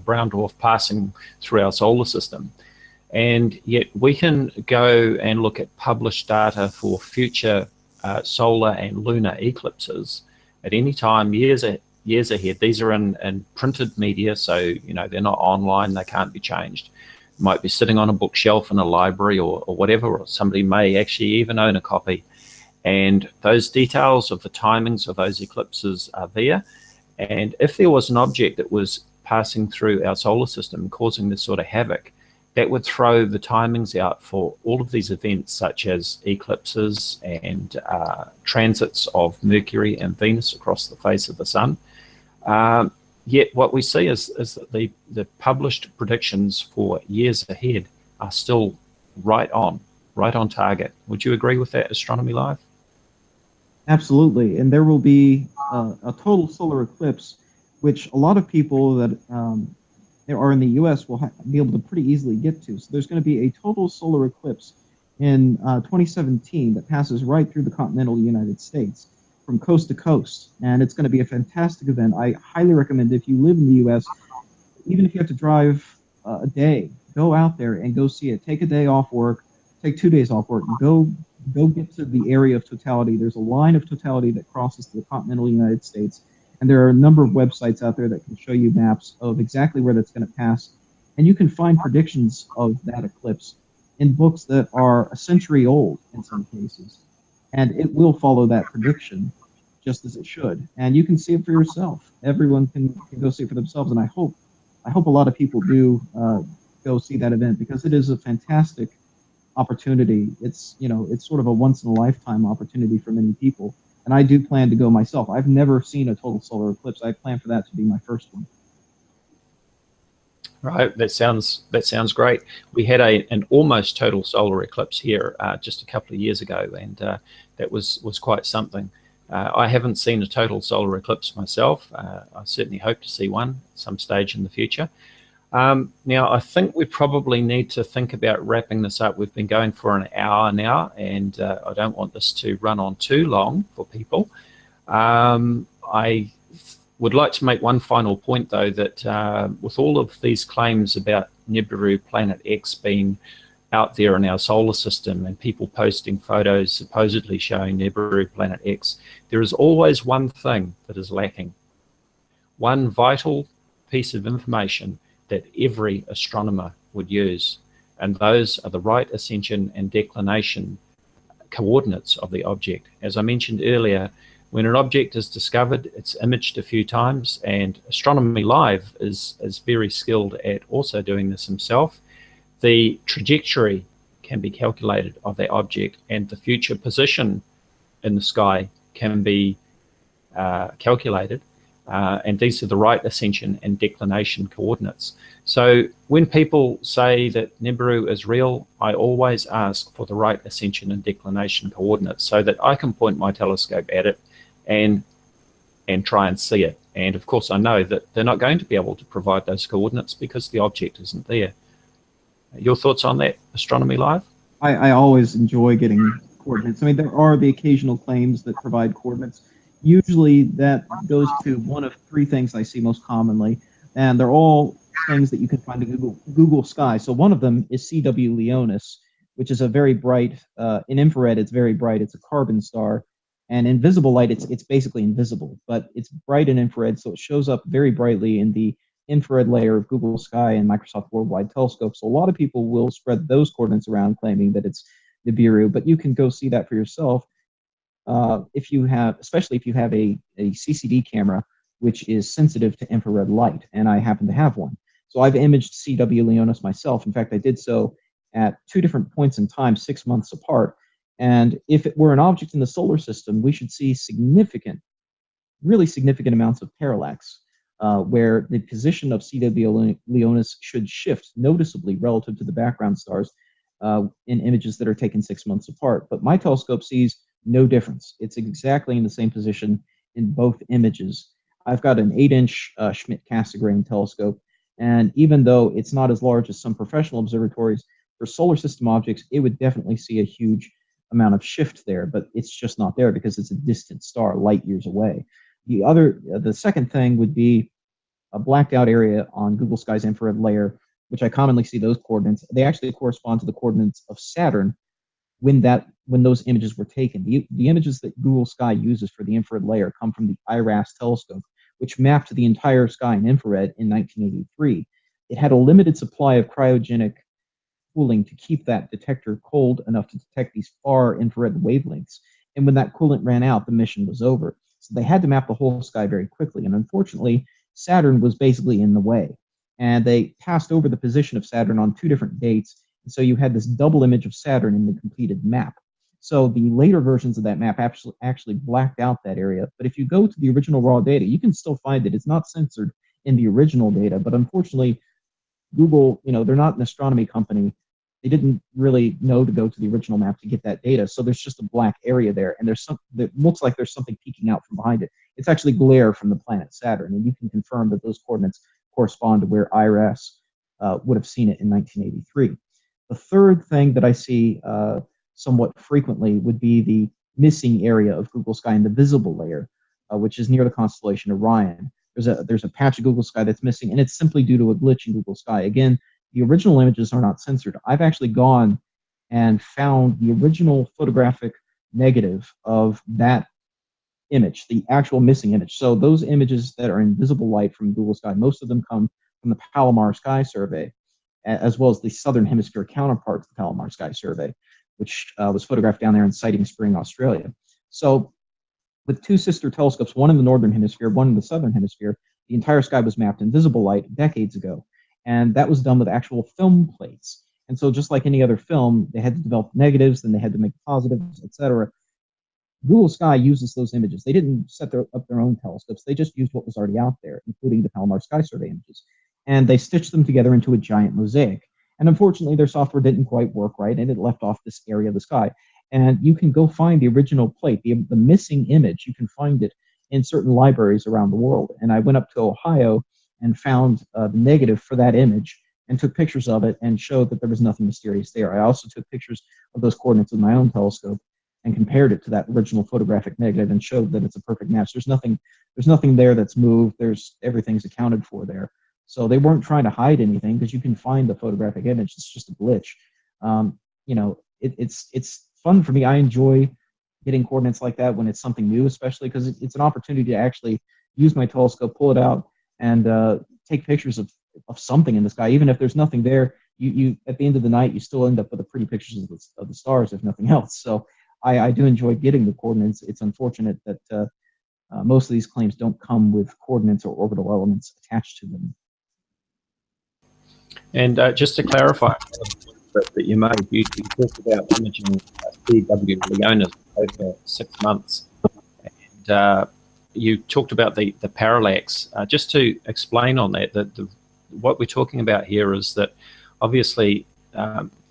brown dwarf passing through our solar system, and yet we can go and look at published data for future solar and lunar eclipses at any time, years ahead. These are in printed media, so they're not online; they can't be changed. Might be sitting on a bookshelf in a library or whatever, or somebody may actually even own a copy. And those details of the timings of those eclipses are there. And if there was an object that was passing through our solar system causing this sort of havoc, that would throw the timings out for all of these events, such as eclipses and transits of Mercury and Venus across the face of the sun. Yet what we see is that the published predictions for years ahead are still right on target. Would you agree with that, Astronomy Live? Absolutely, and there will be a total solar eclipse, which a lot of people that are in the U.S. will be able to pretty easily get to. So there's going to be a total solar eclipse in 2017 that passes right through the continental United States, from coast to coast, and it's going to be a fantastic event. I highly recommend, if you live in the U.S., even if you have to drive a day, go out there and go see it. Take a day off work, take 2 days off work, and go get to the area of totality. There's a line of totality that crosses the continental United States, and there are a number of websites out there that can show you maps of exactly where that's going to pass, and you can find predictions of that eclipse in books that are a century old in some cases. And it will follow that prediction just as it should. And you can see it for yourself. Everyone can go see it for themselves. And I hope a lot of people do go see that event, because it is a fantastic opportunity. It's sort of a once in a lifetime opportunity for many people. And I do plan to go myself. I've never seen a total solar eclipse. I plan for that to be my first one. Right, that sounds great. We had an almost total solar eclipse here just a couple of years ago, and that was quite something. I haven't seen a total solar eclipse myself. I certainly hope to see one at some stage in the future. Now, I think we probably need to think about wrapping this up. We've been going for an hour now, and I don't want this to run on too long for people. I would like to make one final point, though, that with all of these claims about Nibiru Planet X being out there in our solar system and people posting photos supposedly showing Nibiru Planet X, there is always one thing that is lacking. One vital piece of information that every astronomer would use, and those are the right ascension and declination coordinates of the object. As I mentioned earlier, when an object is discovered, it's imaged a few times, and Astronomy Live is very skilled at also doing this himself. The trajectory can be calculated of that object, and the future position in the sky can be calculated, and these are the right ascension and declination coordinates. So when people say that Nibiru is real, I always ask for the right ascension and declination coordinates so that I can point my telescope at it and try and see it. And of course, I know that they're not going to be able to provide those coordinates because the object isn't there. Your thoughts on that, Astronomy Live? I always enjoy getting coordinates. I mean, there are the occasional claims that provide coordinates. Usually that goes to one of three things I see most commonly, and they're all things that you can find in Google Sky. So one of them is CW Leonis, which is a very bright, in infrared, it's very bright. It's a carbon star. And in visible light, it's basically invisible, but it's bright in infrared, so it shows up very brightly in the infrared layer of Google Sky and Microsoft Worldwide Telescope. So a lot of people will spread those coordinates around claiming that it's Nibiru, but you can go see that for yourself if you have, especially if you have a CCD camera, which is sensitive to infrared light, and I happen to have one. So I've imaged CW Leonis myself. In fact, I did so at 2 different points in time, 6 months apart. And if it were an object in the solar system, we should see significant, really significant amounts of parallax, where the position of CW Leonis should shift noticeably relative to the background stars in images that are taken 6 months apart. But my telescope sees no difference. It's exactly in the same position in both images. I've got an 8-inch Schmidt-Cassegrain telescope, and even though it's not as large as some professional observatories, for solar system objects, it would definitely see a huge amount of shift there, but it's just not there because it's a distant star, light years away. The second thing would be a blacked out area on Google Sky's infrared layer, which I commonly see those coordinates. They actually correspond to the coordinates of Saturn when those images were taken. The images that Google Sky uses for the infrared layer come from the IRAS telescope, which mapped the entire sky in infrared in 1983. It had a limited supply of cryogenic cooling to keep that detector cold enough to detect these far infrared wavelengths. And when that coolant ran out, the mission was over. So they had to map the whole sky very quickly. And unfortunately, Saturn was basically in the way. And they passed over the position of Saturn on 2 different dates. And so you had this double image of Saturn in the completed map. So the later versions of that map actually blacked out that area. But if you go to the original raw data, you can still find it. It's not censored in the original data. But unfortunately, Google, they're not an astronomy company. They didn't really know to go to the original map to get that data. So there's just a black area there. And there's something that looks like there's something peeking out from behind it. It's actually glare from the planet Saturn. And you can confirm that those coordinates correspond to where IRAS would have seen it in 1983. The third thing that I see somewhat frequently would be the missing area of Google Sky in the visible layer, which is near the constellation Orion. There's a patch of Google Sky that's missing, and it's simply due to a glitch in Google Sky. Again, the original images are not censored. I've actually gone and found the original photographic negative of that image, the actual missing image. So those images that are in visible light from Google Sky, most of them come from the Palomar Sky Survey, as well as the Southern Hemisphere counterpart to the Palomar Sky Survey, which was photographed down there in Sighting Spring, Australia. So with 2 sister telescopes, one in the Northern Hemisphere, one in the Southern Hemisphere, the entire sky was mapped in visible light decades ago. And that was done with actual film plates. And so just like any other film, they had to develop negatives, then they had to make positives, etc. Google Sky uses those images. They didn't set up their own telescopes. They just used what was already out there, including the Palomar Sky Survey images. And they stitched them together into a giant mosaic. And unfortunately, their software didn't quite work right, and it left off this area of the sky. And you can go find the original plate, the missing image. You can find it in certain libraries around the world. And I went up to Ohio and found the negative for that image and took pictures of it and showed that there was nothing mysterious there. I also took pictures of those coordinates with my own telescope and compared it to that original photographic negative and showed that it's a perfect match. There's nothing there that's moved. Everything's accounted for there. So they weren't trying to hide anything because you can find the photographic image. It's just a glitch. It's fun for me. I enjoy getting coordinates like that when it's something new, especially because it's an opportunity to actually use my telescope, pull it out, and take pictures of something in the sky. Even if there's nothing there, you at the end of the night, you still end up with the pretty pictures of the stars, if nothing else. So I do enjoy getting the coordinates. It's unfortunate that most of these claims don't come with coordinates or orbital elements attached to them. And just to clarify that you made, you talked about imaging CW Leonis over 6 months. And you talked about the parallax. Just to explain on that, what we're talking about here is that obviously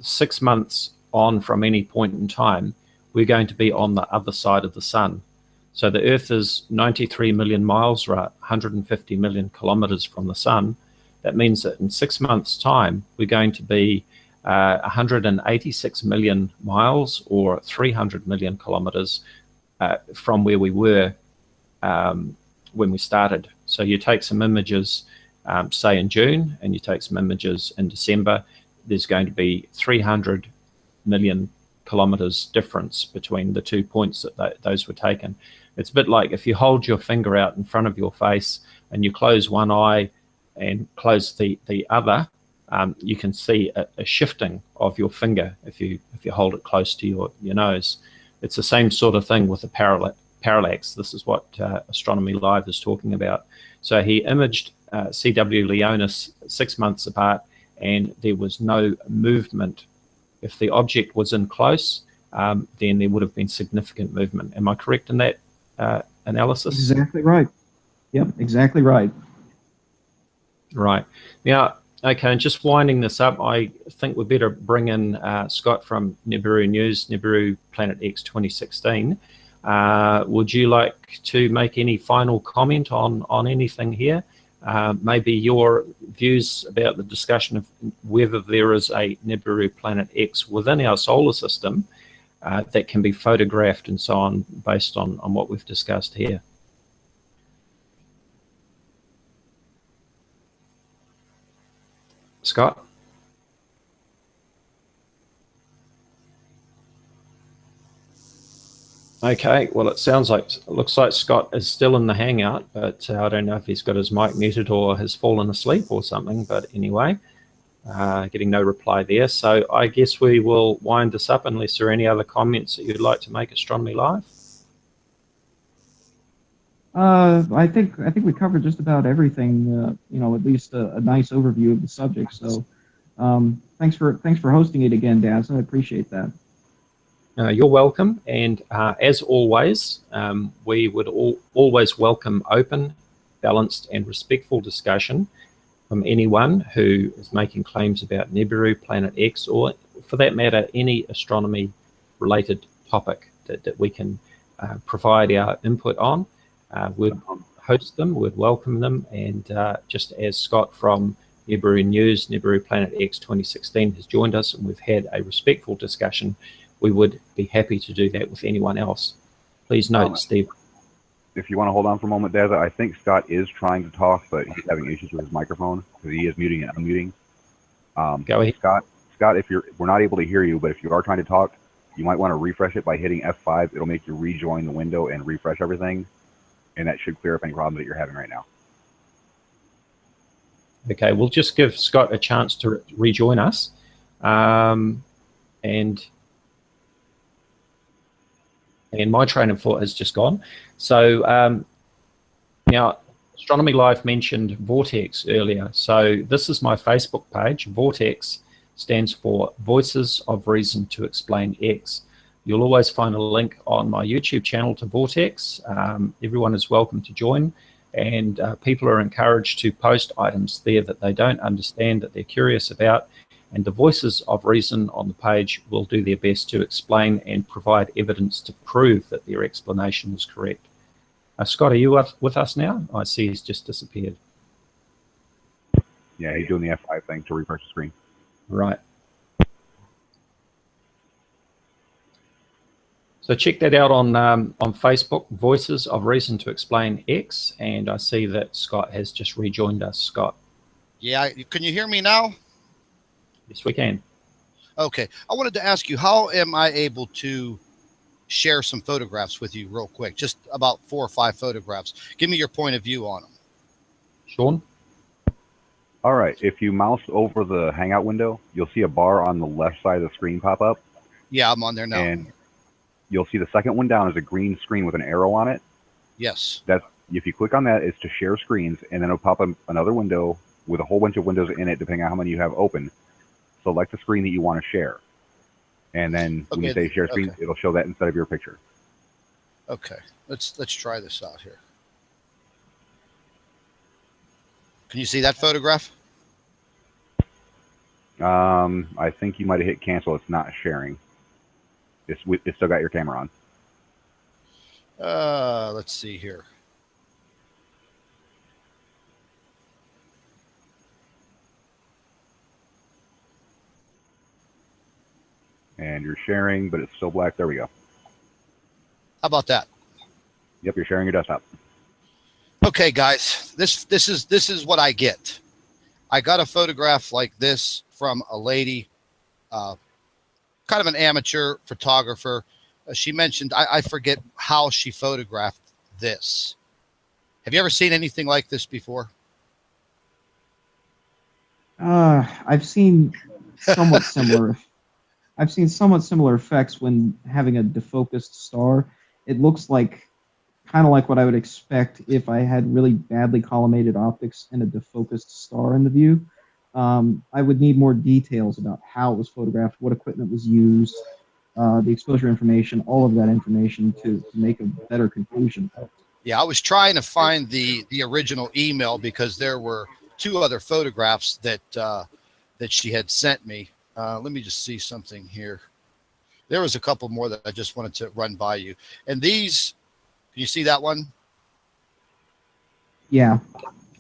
6 months on from any point in time, we're going to be on the other side of the sun. So the Earth is 93 million miles, or 150 million kilometers from the sun. That means that in 6 months' time, we're going to be 186 million miles, or 300 million kilometers from where we were when we started. So you take some images, say in June, and you take some images in December, there's going to be 300 million kilometers difference between the 2 points that those were taken. It's a bit like if you hold your finger out in front of your face and you close one eye and close the other, you can see a shifting of your finger if you hold it close to your nose. It's the same sort of thing with the parallax. This is what Astronomy Live is talking about. So he imaged CW Leonis 6 months apart, and there was no movement. If the object was in close, then there would have been significant movement. Am I correct in that analysis? Exactly right. Yep, exactly right. Right. Now, okay, and just winding this up, I think we better bring in Scott from Nibiru News, Nibiru Planet X 2016. Would you like to make any final comment on anything here? Maybe your views about the discussion of whether there is a Nibiru Planet X within our solar system that can be photographed and so on, based on what we've discussed here. Scott? Okay, well, it looks like Scott is still in the hangout, but I don't know if he's got his mic muted or has fallen asleep or something. But anyway, getting no reply there. So I guess we will wind this up unless there are any other comments that you'd like to make, Astronomy Live. I think we covered just about everything. You know, at least a nice overview of the subject. So, thanks for hosting it again, Dazza. I appreciate that. You're welcome, and as always, we would always welcome open, balanced, and respectful discussion from anyone who is making claims about Nibiru Planet X, or for that matter, any astronomy-related topic that we can provide our input on. We'd host them, we'd welcome them, and just as Scott from Nibiru News, Nibiru Planet X 2016 has joined us, and we've had a respectful discussion, we would be happy to do that with anyone else. Please note, Steve. If you want to hold on for a moment, Dazza, I think Scott is trying to talk, but he's having issues with his microphone because he is muting and unmuting. Go ahead. Scott, we're not able to hear you, but if you are trying to talk, you might want to refresh it by hitting F5. It'll make you rejoin the window and refresh everything, and that should clear up any problems that you're having right now. Okay, we'll just give Scott a chance to rejoin us. And my train of thought has just gone. So now, Astronomy Live mentioned Vortex earlier. So this is my Facebook page. Vortex stands for Voices of Reason to Explain X. You'll always find a link on my YouTube channel to Vortex. Everyone is welcome to join, and people are encouraged to post items there that they don't understand, that they're curious about, and the Voices of Reason on the page will do their best to explain and provide evidence to prove that their explanation is correct. Scott, are you with us now? I see he's just disappeared. Yeah, he's doing the F5 thing to refresh the screen. Right. So check that out on Facebook, Voices of Reason to Explain X, and I see that Scott has just rejoined us. Scott. Yeah, can you hear me now? Yes, we can. Okay. I wanted to ask you, how am I able to share some photographs with you real quick? Just about 4 or 5 photographs. Give me your point of view on them. Sean? All right. If you mouse over the Hangout window, you'll see a bar on the left side of the screen pop up. Yeah, I'm on there now. And you'll see the second one down is a green screen with an arrow on it. Yes. If you click on that, it's to share screens, and then it'll pop up another window with a whole bunch of windows in it, depending on how many you have open. Select the screen that you want to share. And then when you say share screen, it'll show that instead of your picture. Okay. Let's try this out here. Can you see that photograph? I think you might have hit cancel. It's not sharing. It's still got your camera on. Let's see here. And you're sharing, but it's still black. There we go. How about that? Yep, you're sharing your desktop. Okay, guys, this is what I get. I got a photograph like this from a lady, kind of an amateur photographer. She mentioned, I forget how she photographed this. Have you ever seen anything like this before? I've seen somewhat similar. I've seen somewhat similar effects when having a defocused star. It looks like kind of like what I would expect if I had really badly collimated optics and a defocused star in the view. I would need more details about how it was photographed, what equipment was used, the exposure information, all of that information to make a better conclusion. Yeah, I was trying to find the original email because there were 2 other photographs that that she had sent me. Let me just see something here. There was a couple more that I just wanted to run by you. And these, can you see that one? Yeah.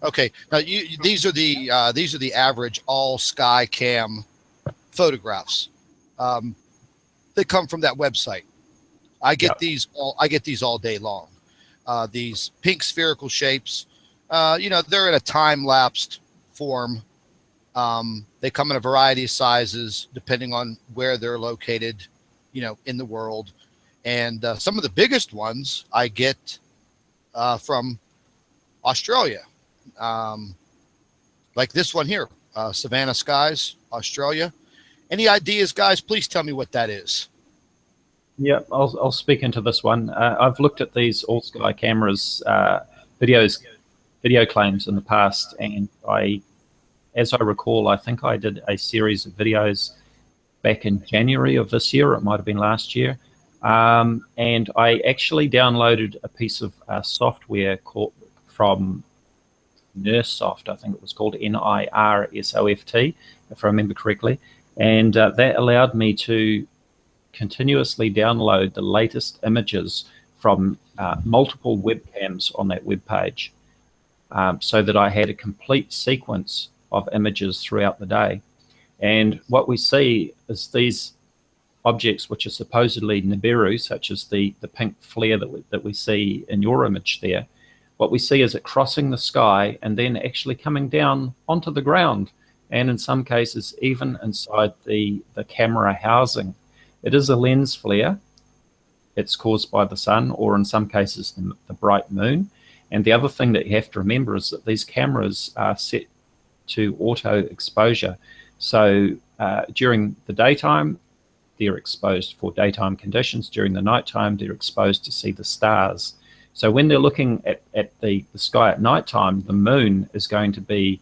Okay. Now these are the average all sky cam photographs. They come from that website. I get these all day long. These pink spherical shapes, you know, they're in a time-lapsed form. They come in a variety of sizes depending on where they're located, you know, in the world. And some of the biggest ones I get from Australia, like this one here, Savannah Skies, Australia. Any ideas, guys? Please tell me what that is. Yeah, I'll speak into this one. I've looked at these all-sky cameras, video claims in the past, and as I recall, I think I did a series of videos back in January of this year. It might have been last year. And I actually downloaded a piece of software from NIRSoft, I think it was called NIRSoft, if I remember correctly. And that allowed me to continuously download the latest images from multiple webcams on that web page, so that I had a complete sequence of images throughout the day. And what we see is these objects, which are supposedly Nibiru, such as the pink flare that we see in your image there. What we see is it crossing the sky and then actually coming down onto the ground, and in some cases even inside the camera housing. It is a lens flare. It's caused by the sun, or in some cases the bright moon. And the other thing that you have to remember is that these cameras are set to auto exposure. So during the daytime, they're exposed for daytime conditions. During the nighttime, they're exposed to see the stars. So when they're looking at the sky at nighttime, the moon is going to be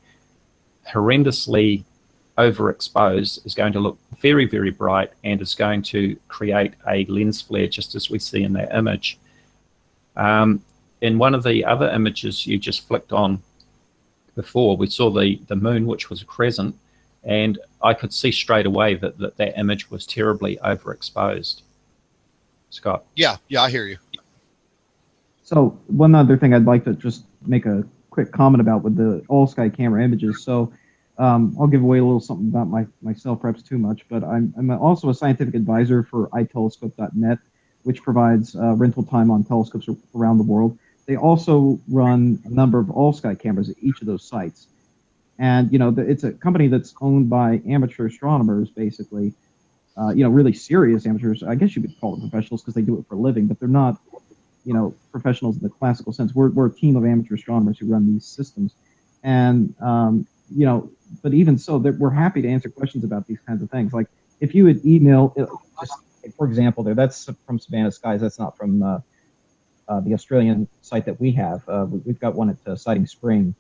horrendously overexposed, is going to look very, very bright, and is going to create a lens flare, just as we see in that image. In one of the other images you just flicked on before, we saw the moon, which was a crescent, and I could see straight away that image was terribly overexposed. Scott? Yeah, I hear you. So one other thing I'd like to just make a quick comment about with the all-sky camera images. So I'll give away a little something about myself, perhaps too much, but I'm also a scientific advisor for itelescope.net, which provides rental time on telescopes around the world. They also run a number of all-sky cameras at each of those sites. And, you know, it's a company that's owned by amateur astronomers, basically, you know, really serious amateurs. I guess you could call them professionals because they do it for a living, but they're not, you know, professionals in the classical sense. We're a team of amateur astronomers who run these systems. And, you know, but even so, we're happy to answer questions about these kinds of things. Like if you would email, just for example, that's from Savannah Skies. That's not from the Australian site that we have. We've got one at Sighting Spring.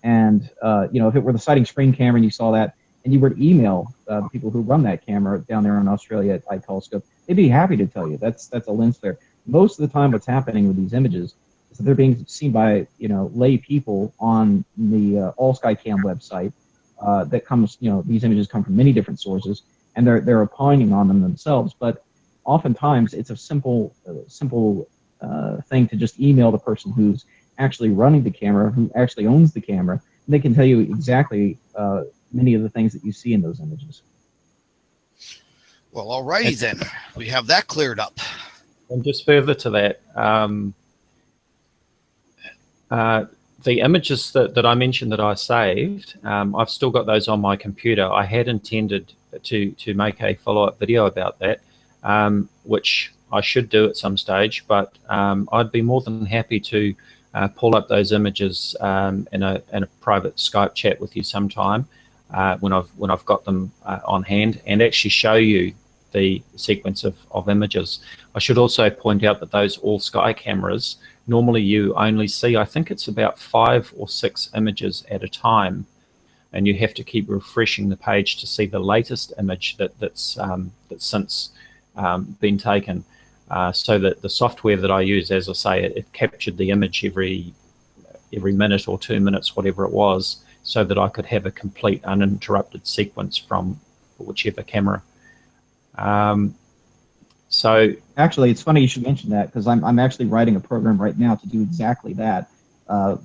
And, you know, if it were the Sighting Spring camera and you saw that, and you were to email the people who run that camera down there in Australia at iTelescope, they'd be happy to tell you that's a lens flare. Most of the time what's happening with these images So they're being seen by, lay people on the All Sky Cam website. That comes, these images come from many different sources, and they're opining on them themselves. But oftentimes, it's a simple thing to just email the person who's actually running the camera, who actually owns the camera, and they can tell you exactly many of the things that you see in those images. Well, alrighty then, we have that cleared up. And just further to that, the images that I mentioned that I saved, I've still got those on my computer. I had intended to make a follow-up video about that, which I should do at some stage, but I'd be more than happy to pull up those images in a private Skype chat with you sometime when I've got them on hand, and actually show you the sequence of images. I should also point out that those all sky cameras, normally you only see, I think it's about 5 or 6 images at a time, and you have to keep refreshing the page to see the latest image that's since been taken. So that the software that I use, as I say, it captured the image every minute or 2 minutes, whatever it was, so that I could have a complete uninterrupted sequence from whichever camera. So actually, it's funny you should mention that, because I'm actually writing a program right now to do exactly that for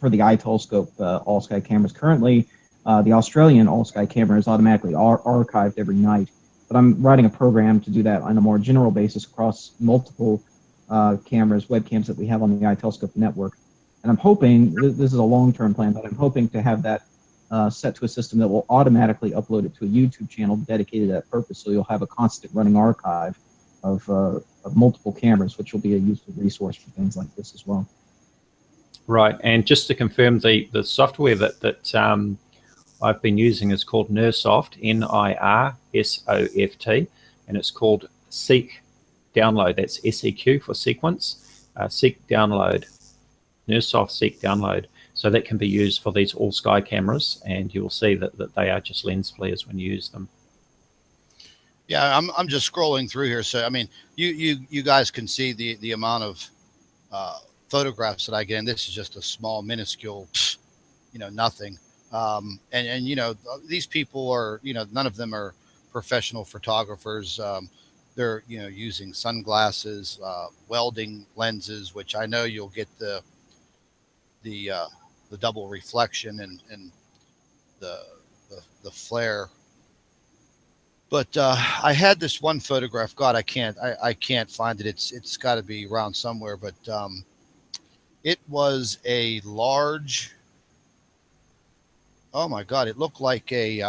the iTelescope all sky cameras. Currently, the Australian all sky camera is automatically archived every night, but I'm writing a program to do that on a more general basis across multiple cameras, webcams that we have on the iTelescope network. And I'm hoping, this is a long-term plan, but I'm hoping to have that set to a system that will automatically upload it to a YouTube channel dedicated to that purpose, so you'll have a constant running archive of multiple cameras, which will be a useful resource for things like this as well. Right, and just to confirm, the software that I've been using is called NIRSoft, NIRSoft, and it's called Seek Download. That's SEQ for sequence. Seek Download, NIRSoft Seek Download. So that can be used for these all sky cameras, and you'll see that they are just lens flares when you use them. Yeah, I'm just scrolling through here. So I mean, you guys can see the amount of photographs that I get, and this is just a small, minuscule, nothing. And these people are, none of them are professional photographers. They're using sunglasses, welding lenses, which I know you'll get the double reflection and the flare. But I had this one photograph. God, I can't find it. It's got to be around somewhere. But it was a large. Oh my God! It looked like a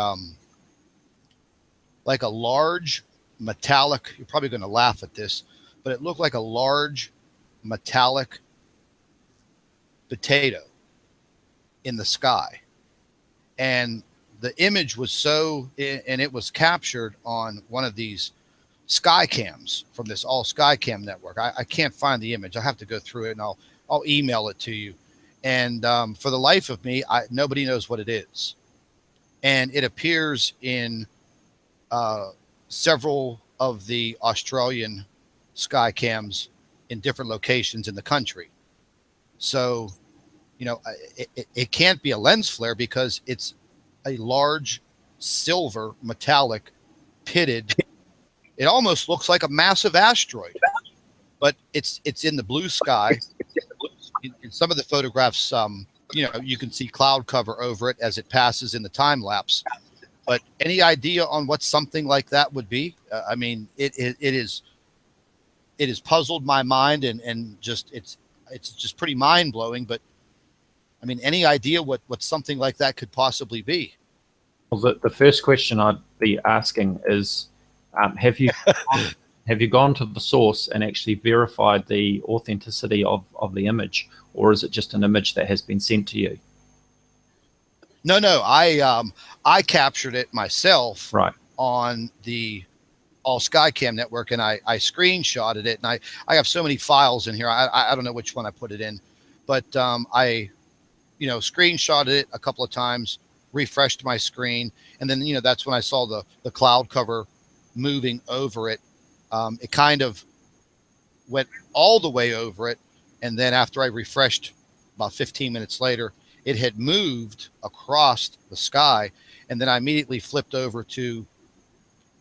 large metallic. You're probably going to laugh at this, but it looked like a large metallic potato in the sky, and the image was and it was captured on one of these sky cams from this all sky cam network. I can't find the image. I have to go through it, and I'll email it to you. And for the life of me, nobody knows what it is, and it appears in several of the Australian sky cams in different locations in the country. So it can't be a lens flare, because it's a large silver metallic pitted. It almost looks like a massive asteroid, but it's in the blue sky. In some of the photographs, you can see cloud cover over it as it passes in the time lapse. But any idea on what something like that would be? I mean, it has puzzled my mind, and just it's just pretty mind blowing. But I mean, any idea what something like that could possibly be? Well, the first question I'd be asking is, have you gone to the source and actually verified the authenticity of the image, or is it just an image that has been sent to you? No, I captured it myself, right, on the all Skycam network, and I screenshotted it, and I have so many files in here. I don't know which one I put it in, but I screenshotted it a couple of times, refreshed my screen, and then that's when I saw the cloud cover moving over it. It kind of went all the way over it, And then after I refreshed about 15 minutes later, it had moved across the sky. And then I immediately flipped over to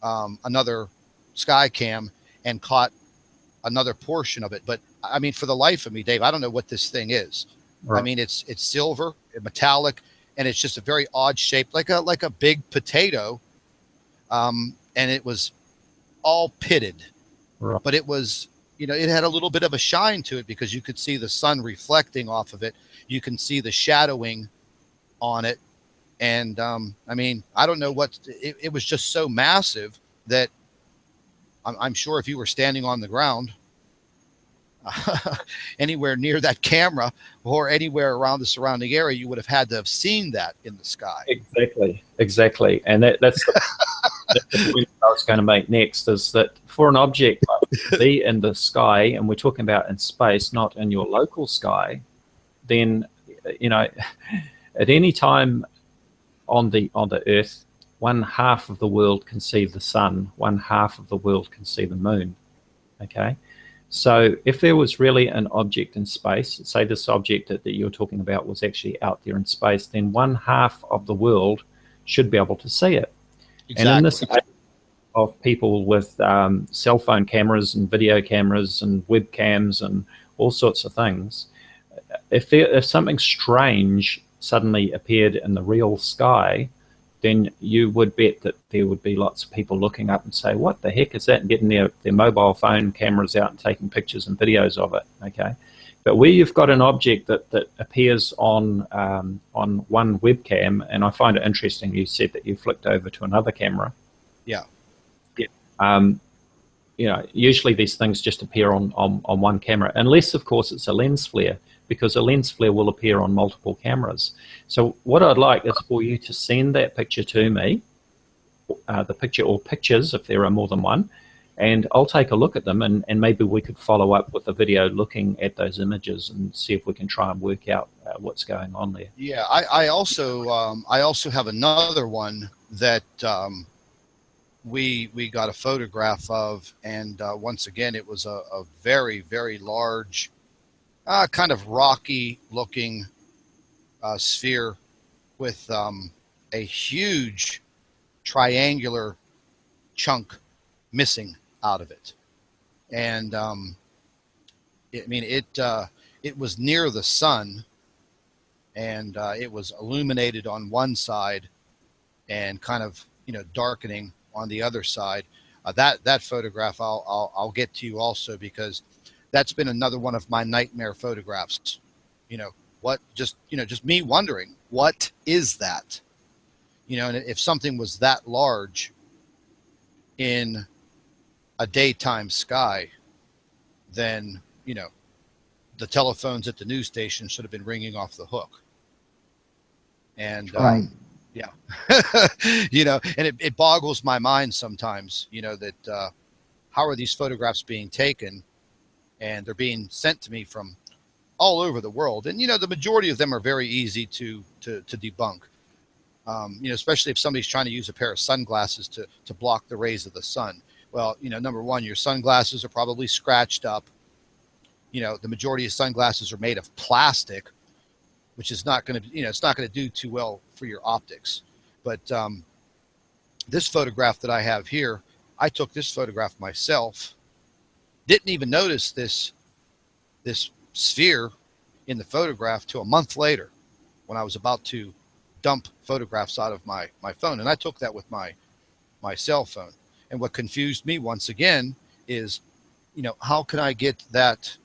another sky cam and caught another portion of it. But I mean, for the life of me, Dave, I don't know what this thing is. Right. I mean, it's silver, metallic, and it's just a very odd shape, like a big potato. And it was all pitted, right. But it was, you know, it had a little bit of a shine to it because you could see the sun reflecting off of it. You can see the shadowing on it. And I mean, I don't know what it was, just so massive that I'm sure if you were standing on the ground anywhere near that camera or anywhere around the surrounding area, you would have had to have seen that in the sky. Exactly. And that's the point I was going to make next, is that for an object like to be in the sky, and we're talking about in space, not in your local sky, then, you know, at any time on the Earth, 1/2 of the world can see the sun, 1/2 of the world can see the moon. Okay, so if there was really an object in space, say this object that you're talking about was actually out there in space, then 1/2 of the world should be able to see it. Exactly. And in this age of people with cell phone cameras and video cameras and webcams and all sorts of things, if something strange suddenly appeared in the real sky, then you would bet that there would be lots of people looking up and say, what the heck is that? And getting their mobile phone cameras out and taking pictures and videos of it. Okay, but where you've got an object that appears on one webcam, and I find it interesting you said that you flicked over to another camera. Yeah. You know, usually these things just appear on one camera, unless of course it's a lens flare, because a lens flare will appear on multiple cameras. So what I'd like is for you to send that picture to me, the picture or pictures if there are more than one, and I'll take a look at them, and maybe we could follow up with a video looking at those images and see if we can try and work out what's going on there. Yeah, I also have another one that we got a photograph of, and once again it was a very, very large, kind of rocky looking sphere with a huge triangular chunk missing out of it. And I mean, it was near the sun, and it was illuminated on one side and kind of, you know, darkening on the other side. That photograph I'll get to you also, because that's been another one of my nightmare photographs. You know, just me wondering, what is that? You know, and if something was that large in a daytime sky, then, you know, the telephones at the news station should have been ringing off the hook. And right. Yeah, you know, and it boggles my mind sometimes, you know, that how are these photographs being taken, and they're being sent to me from all over the world. And, you know, the majority of them are very easy to debunk, you know, especially if somebody's trying to use a pair of sunglasses to block the rays of the sun. Well, you know, number one, your sunglasses are probably scratched up. You know, the majority of sunglasses are made of plastic, which is not going to, you know, it's not going to do too well for your optics. But this photograph that I have here, I took this photograph myself. Didn't even notice this sphere in the photograph till a month later, when I was about to dump photographs out of my phone. And I took that with my cell phone. And what confused me once again is, you know, how can I get that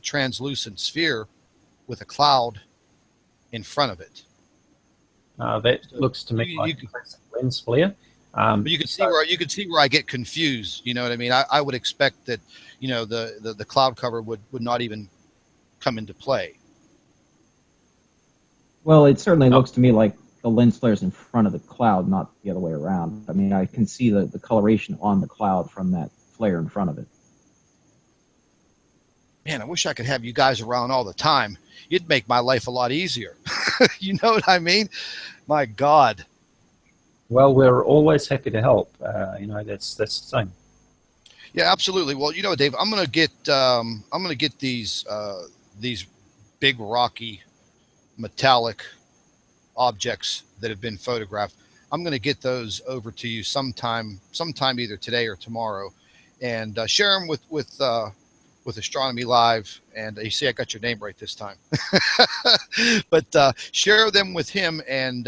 translucent sphere with a cloud in front of it? That looks to me like a lens flare. But you can see where I get confused. You know what I mean? I would expect that, you know, the cloud cover would not even come into play. Well, it certainly looks to me like the lens flare is in front of the cloud, not the other way around. I mean, I can see the coloration on the cloud from that flare in front of it. Man, I wish I could have you guys around all the time. You'd make my life a lot easier. You know what I mean? My God. Well, we're always happy to help. You know, that's the thing. Yeah, absolutely. Well, you know, Dave, I'm gonna get these these big rocky metallic objects that have been photographed. I'm going to get those over to you sometime either today or tomorrow, and share them with Astronomy Live. And you see, I got your name right this time. But share them with him, and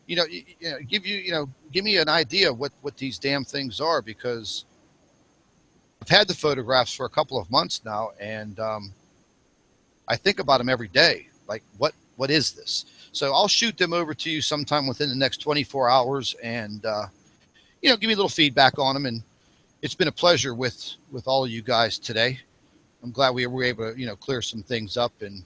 give me an idea of what these damn things are, because I've had the photographs for a couple of months now, and I think about them every day. Like, what is this? So I'll shoot them over to you sometime within the next 24 hours, and give me a little feedback on them. And it's been a pleasure with all of you guys today. I'm glad we were able to clear some things up, and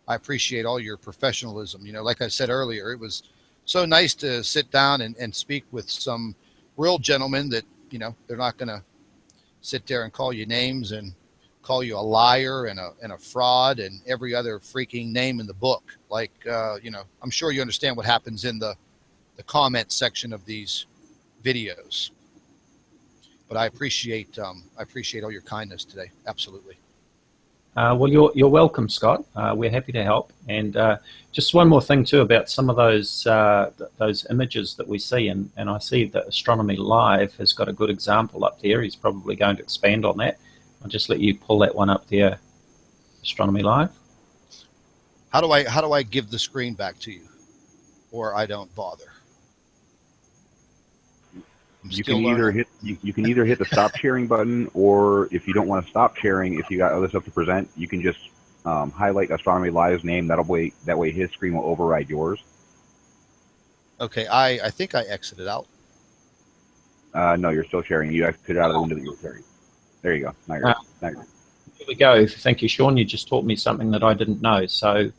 I appreciate all your professionalism. Like I said earlier, it was so nice to sit down and speak with some real gentlemen that they're not going to sit there and call you names and call you a liar and a fraud and every other freaking name in the book. Like, I'm sure you understand what happens in the comment section of these videos. But I appreciate all your kindness today. Absolutely. Well, you're welcome, Scott. We're happy to help. And just one more thing too about some of those images that we see, and I see that Astronomy Live has got a good example up there. He's probably going to expand on that. I'll just let you pull that one up there, Astronomy Live. How do I give the screen back to you, or I don't bother? You can either hit the stop sharing button, or if you don't want to stop sharing, if you got other stuff to present, you can just highlight Astronomy Live's name. That way his screen will override yours. Okay, I think I exited out. No, you're still sharing. You exited out of the window that you were sharing. There you go. Now you're. Here we go. Thank you, Sean. You just taught me something that I didn't know. So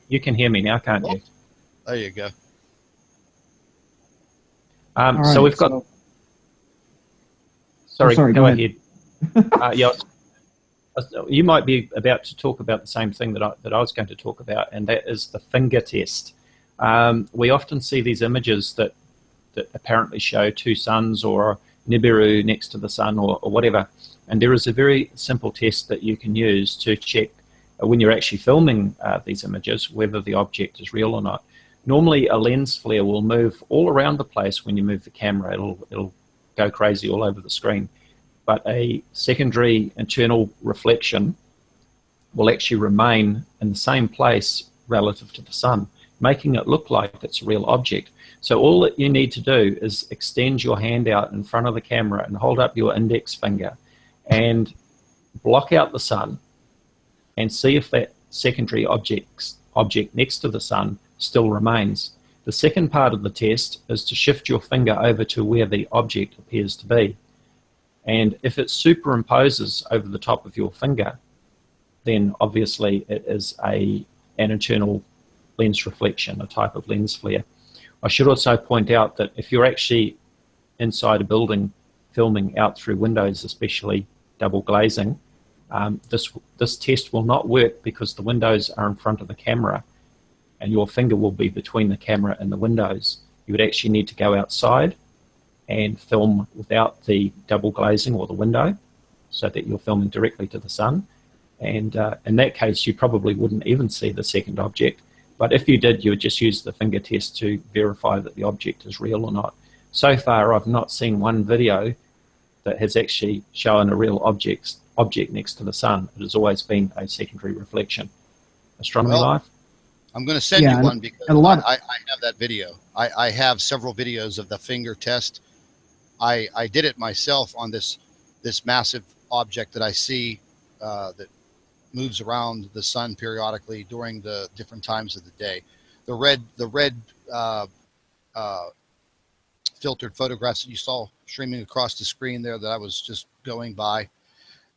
you can hear me now, can't you? There you go. So we've got. Sorry, go ahead. Yeah, you might be about to talk about the same thing that I was going to talk about, and that is the finger test. We often see these images that apparently show two suns or Nibiru next to the sun or whatever, and there is a very simple test that you can use to check when you're actually filming these images whether the object is real or not. Normally, a lens flare will move all around the place when you move the camera. It'll go crazy all over the screen. But a secondary internal reflection will actually remain in the same place relative to the sun, making it look like it's a real object. So all that you need to do is extend your hand out in front of the camera and hold up your index finger and block out the sun and see if that secondary object next to the sun still remains. The second part of the test is to shift your finger over to where the object appears to be. And if it superimposes over the top of your finger, then obviously it is an internal lens reflection, a type of lens flare. I should also point out that if you're actually inside a building filming out through windows, especially double glazing, this test will not work because the windows are in front of the camera and your finger will be between the camera and the windows. You would actually need to go outside and film without the double glazing or the window so that you're filming directly to the sun. And in that case, you probably wouldn't even see the second object. But if you did, you would just use the finger test to verify that the object is real or not. So far, I've not seen one video that has actually shown a real object next to the sun. It has always been a secondary reflection. Astronomy Live? I'm going to send you one because I have that video. I have several videos of the finger test. I did it myself on this massive object that I see that moves around the sun periodically during the different times of the day. The red filtered photographs that you saw streaming across the screen there that I was just going by.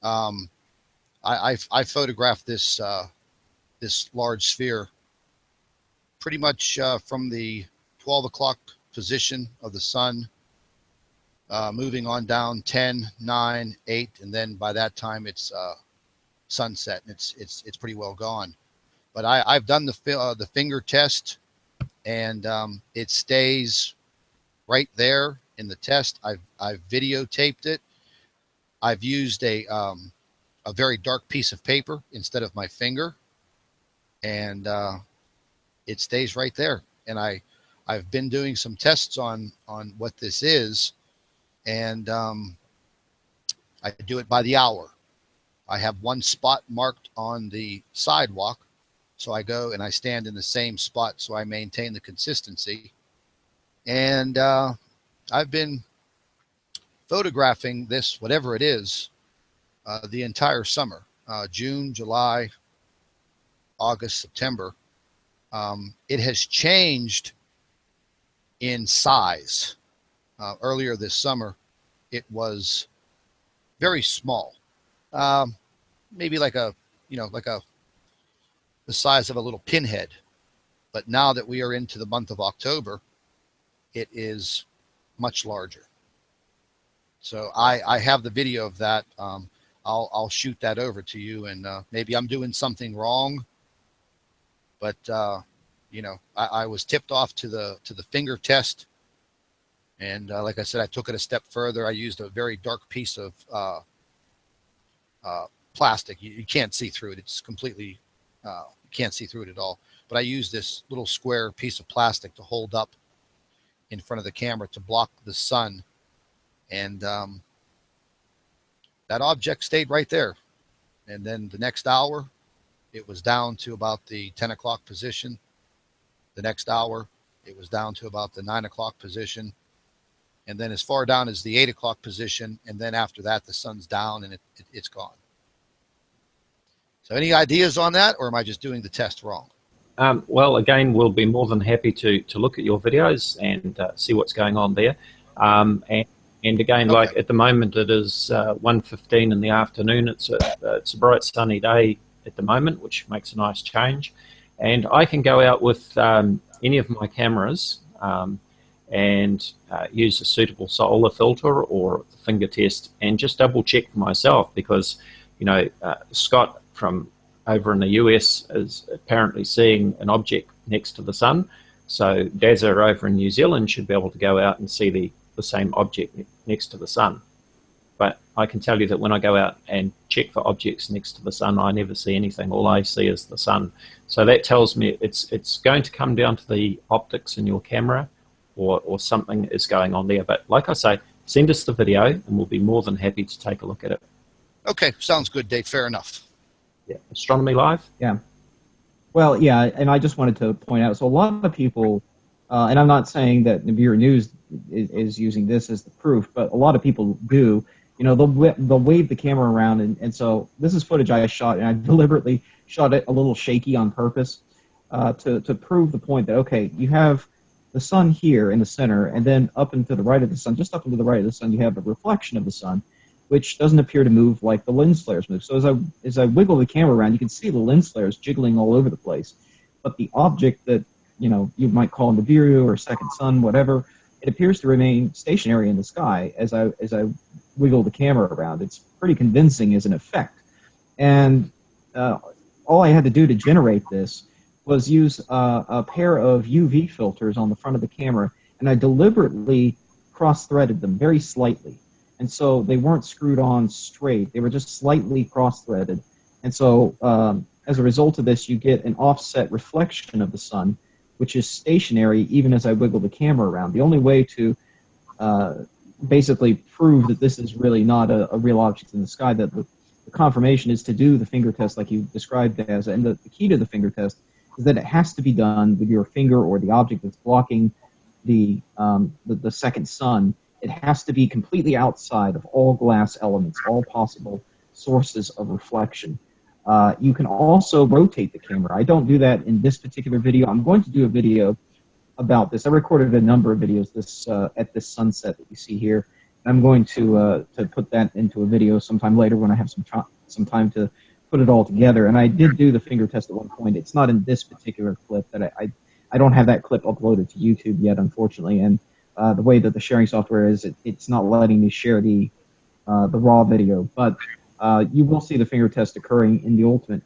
I photographed this large sphere pretty much from the 12 o'clock position of the sun, moving on down 10, 9, 8, and then by that time it's sunset and it's pretty well gone. But I've done the finger test, and it stays right there in the test. I've videotaped it. I've used a a very dark piece of paper instead of my finger, and it stays right there. And I've been doing some tests on what this is, and I do it by the hour. I have one spot marked on the sidewalk, so I go and I stand in the same spot so I maintain the consistency. And I've been photographing this, whatever it is, the entire summer, June, July, August, September. It has changed in size. Earlier this summer, it was very small, maybe like the size of a little pinhead. But now that we are into the month of October, it is much larger. So I have the video of that. I'll shoot that over to you, and maybe I'm doing something wrong, but I was tipped off to the finger test, and like I said, I took it a step further. I used a very dark piece of plastic. You can't see through it. It's completely you can't see through it at all. But I used this little square piece of plastic to hold up in front of the camera to block the sun, and that object stayed right there. And then the next hour, it was down to about the 10 o'clock position. The next hour, it was down to about the 9 o'clock position. And then as far down as the 8 o'clock position. And then after that, the sun's down and it's gone. So any ideas on that, or am I just doing the test wrong? Well, again, we'll be more than happy to look at your videos and see what's going on there. And again, Okay. like at the moment, it is 1:15 in the afternoon. It's a bright sunny day at the moment, which makes a nice change. And I can go out with any of my cameras and use a suitable solar filter or the finger test and just double check for myself, because Scott from over in the US is apparently seeing an object next to the sun. So Dazza over in New Zealand should be able to go out and see the same object next to the sun. But I can tell you that when I go out and check for objects next to the sun, I never see anything. All I see is the sun. So that tells me it's going to come down to the optics in your camera, or something is going on there. But like I say, send us the video and we'll be more than happy to take a look at it. Okay, sounds good, Dave. Fair enough. Yeah, Astronomy Live. Yeah. Well, yeah, and I just wanted to point out, so a lot of people, and I'm not saying that Nibiru News is using this as the proof, but a lot of people do. They'll wave the camera around, and so this is footage I shot, and I deliberately shot it a little shaky on purpose to prove the point that, okay, you have the sun here in the center, and then up and to the right of the sun, just up and to the right of the sun, you have a reflection of the sun, which doesn't appear to move like the lens flares move. So as I wiggle the camera around, you can see the lens flares jiggling all over the place. But the object that you might call Nibiru or second sun, whatever, it appears to remain stationary in the sky as I wiggle the camera around. It's pretty convincing as an effect. And all I had to do to generate this was use a pair of UV filters on the front of the camera, and I deliberately cross-threaded them very slightly. And so they weren't screwed on straight. They were just slightly cross-threaded. And so as a result of this, you get an offset reflection of the sun, which is stationary even as I wiggle the camera around. The only way to basically prove that this is really not a real object in the sky, that the confirmation is to do the finger test like you described as, and the key to the finger test is that it has to be done with your finger or the object that's blocking the second sun. It has to be completely outside of all glass elements, all possible sources of reflection. You can also rotate the camera. I don't do that in this particular video. I'm going to do a video about this. I recorded a number of videos at this sunset that you see here. I'm going to put that into a video sometime later when I have some time to put it all together. And I did do the finger test at one point. It's not in this particular clip. That I don't have that clip uploaded to YouTube yet, unfortunately. And the way that the sharing software is, it's not letting me share the raw video. But you will see the finger test occurring in the ultimate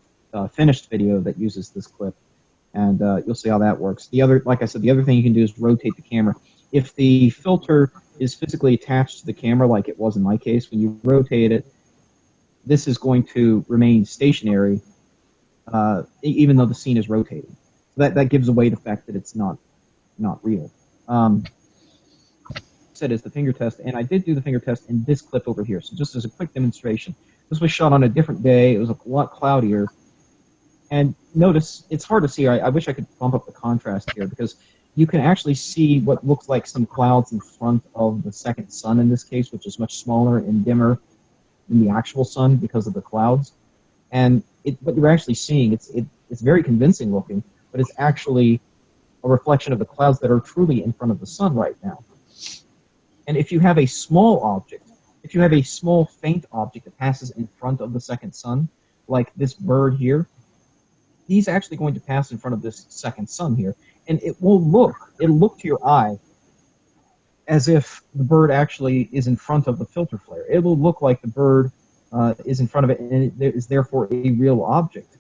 finished video that uses this clip, and you'll see how that works. Like I said, the other thing you can do is rotate the camera. If the filter is physically attached to the camera, like it was in my case, when you rotate it, this is going to remain stationary even though the scene is rotating. So that gives away the fact that it's not real. Said is the finger test, and I did do the finger test in this clip over here. So just as a quick demonstration, this was shot on a different day. It was a lot cloudier. And notice, it's hard to see. I wish I could bump up the contrast here because you can actually see what looks like some clouds in front of the second sun in this case, which is much smaller and dimmer than the actual sun because of the clouds. And what you're actually seeing, it's very convincing looking, but it's actually a reflection of the clouds that are truly in front of the sun right now. And if you have a small object, if you have a small faint object that passes in front of the second sun, like this bird here, he's actually going to pass in front of this second sun here, and it'll look to your eye as if the bird actually is in front of the filter flare. It will look like the bird is in front of it, and it is therefore a real object.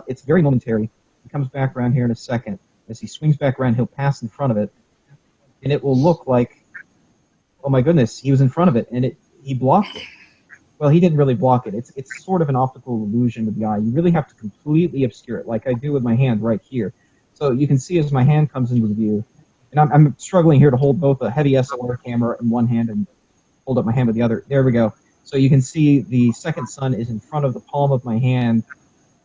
It's very momentary. He comes back around here in a second. As he swings back around, he'll pass in front of it, and it will look like, oh my goodness, he was in front of it, and he blocked it. Well, he didn't really block it. It's sort of an optical illusion with the eye. You really have to completely obscure it, like I do with my hand right here. So you can see as my hand comes into the view, and I'm struggling here to hold both a heavy SLR camera in one hand and hold up my hand with the other. There we go. So you can see the second sun is in front of the palm of my hand,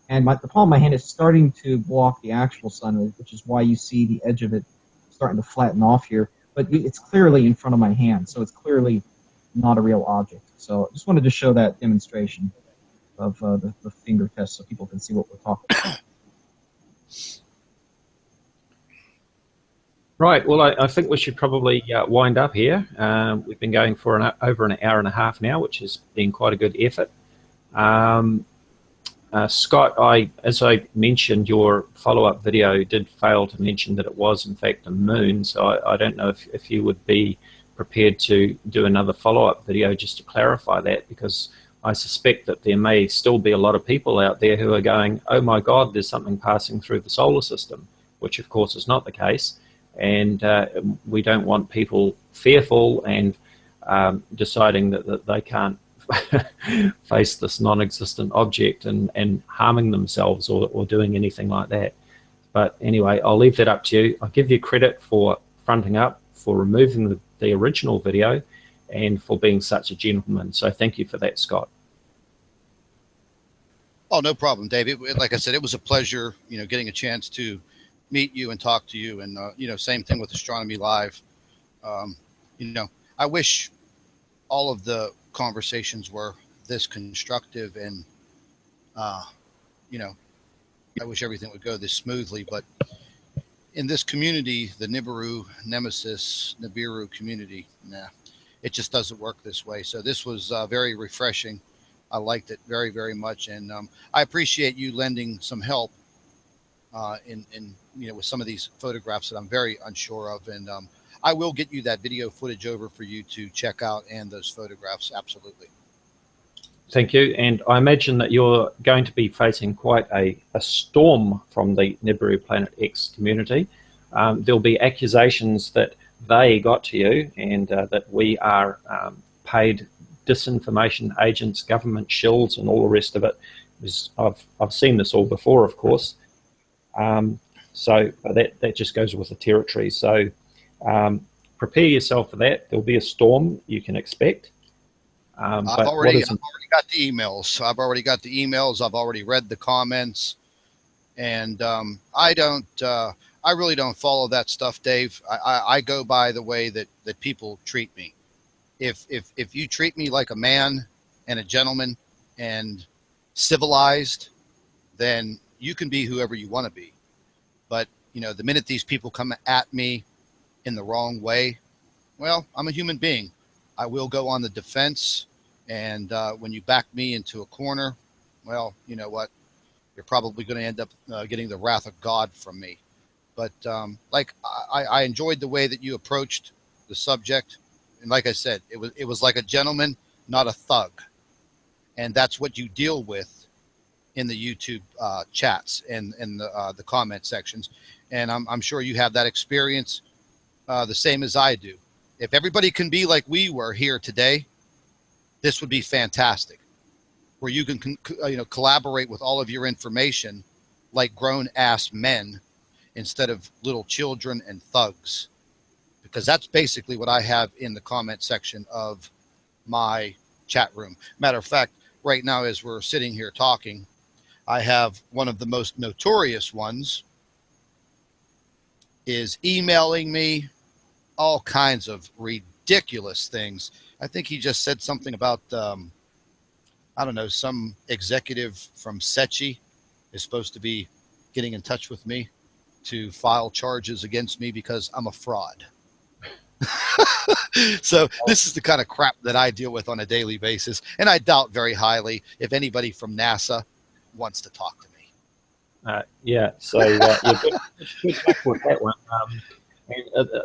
and the palm of my hand is starting to block the actual sun, which is why you see the edge of it starting to flatten off here. But it's clearly in front of my hand, so it's clearly not a real object. So I just wanted to show that demonstration of the finger test so people can see what we're talking about. Right, well, I think we should probably wind up here. We've been going for over an hour and a half now, which has been quite a good effort. Scott, as I mentioned, your follow-up video did fail to mention that it was, in fact, a moon, so I don't know if you would be prepared to do another follow-up video just to clarify that, because I suspect that there may still be a lot of people out there who are going, oh my God, there's something passing through the solar system, which of course is not the case. And we don't want people fearful and deciding that they can't face this non-existent object and harming themselves or doing anything like that. But anyway, I'll leave that up to you. I'll give you credit for fronting up, for removing the original video, and for being such a gentleman. So thank you for that, Scott. Oh, no problem, Dave. Like I said, it was a pleasure, getting a chance to meet you and talk to you. And, same thing with Astronomy Live. I wish all of the conversations were this constructive and, I wish everything would go this smoothly. But in this community, the Nibiru community, it just doesn't work this way. So this was very refreshing. I liked it very, very much. And I appreciate you lending some help with some of these photographs that I'm very unsure of. And I will get you that video footage over for you to check out, and those photographs. Absolutely. Thank you. And I imagine that you're going to be facing quite a storm from the Nibiru Planet X community. There'll be accusations that they got to you and that we are paid disinformation agents, government shills, and all the rest of it. I've seen this all before, of course. So that just goes with the territory. So prepare yourself for that. There'll be a storm you can expect. I've already got the emails. I've already read the comments, and I really don't follow that stuff, Dave. I go by the way that people treat me. If you treat me like a man and a gentleman and civilized, then you can be whoever you want to be. But the minute these people come at me in the wrong way, well, I'm a human being. I will go on the defense, and when you back me into a corner, well, you know what? You're probably going to end up getting the wrath of God from me. But I enjoyed the way that you approached the subject, and like I said, it was like a gentleman, not a thug, and that's what you deal with in the YouTube chats and the comment sections, and I'm sure you have that experience the same as I do. If everybody can be like we were here today, this would be fantastic. where you can collaborate with all of your information like grown-ass men instead of little children and thugs, because that's basically what I have in the comment section of my chat room. Matter of fact, right now as we're sitting here talking, I have one of the most notorious ones is emailing me all kinds of ridiculous things. I think he just said something about, I don't know, some executive from Sechi is supposed to be getting in touch with me to file charges against me because I'm a fraud. So this is the kind of crap that I deal with on a daily basis. And I doubt very highly if anybody from NASA wants to talk to me. Yeah, so good luck with that one.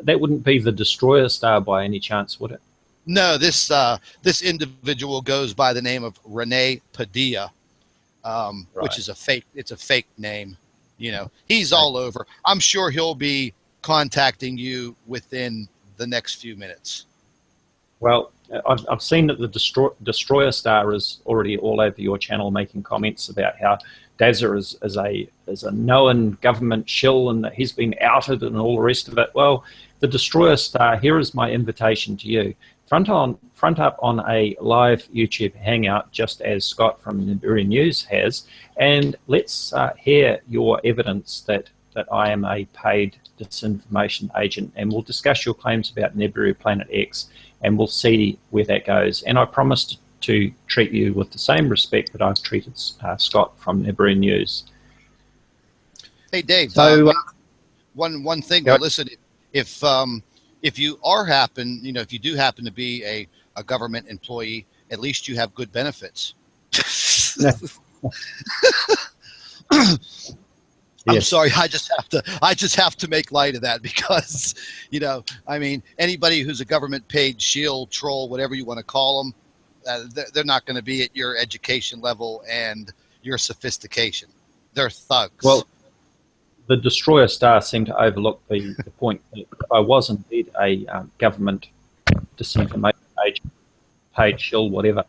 That wouldn't be the Destroyer Star by any chance, would it? No, this individual goes by the name of Rene Padilla, right. Which is a fake. It's a fake name. You know, he's all over. I'm sure he'll be contacting you within the next few minutes. Well, I've seen that the Destroyer Star is already all over your channel making comments about how Dazza is a known government shill and that he's been outed and all the rest of it. Well, the Destroyer Star, here is my invitation to you. Front up on a live YouTube hangout, just as Scott from Nibiru News has, and let's hear your evidence that I am a paid disinformation agent, and we'll discuss your claims about Nibiru Planet X, and we'll see where that goes. And I promised to treat you with the same respect that I've treated Scott from Nibiru News. Hey, Dave. So one thing. Well, listen, if you if you do happen to be a government employee, at least you have good benefits. I'm sorry, I just have to make light of that because, I mean, anybody who's a government paid shield, troll, whatever you want to call them, they're not going to be at your education level and your sophistication. They're thugs. Well, the Destroyer Star seemed to overlook the point that if I was indeed a government disinformation agent, paid shill, whatever,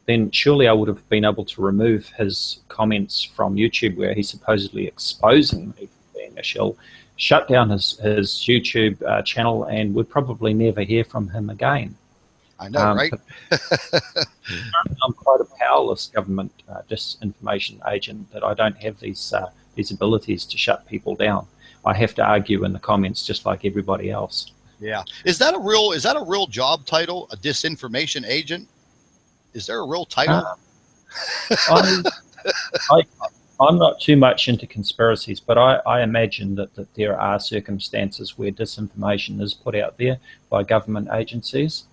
then surely I would have been able to remove his comments from YouTube where he's supposedly exposing me for being a shill, shut down his YouTube channel, and would probably never hear from him again. I know, right? I'm quite a powerless government disinformation agent that I don't have these abilities to shut people down. I have to argue in the comments just like everybody else. Yeah. Is that a real job title, a disinformation agent? Is there a real title? I'm not too much into conspiracies, but I imagine that there are circumstances where disinformation is put out there by government agencies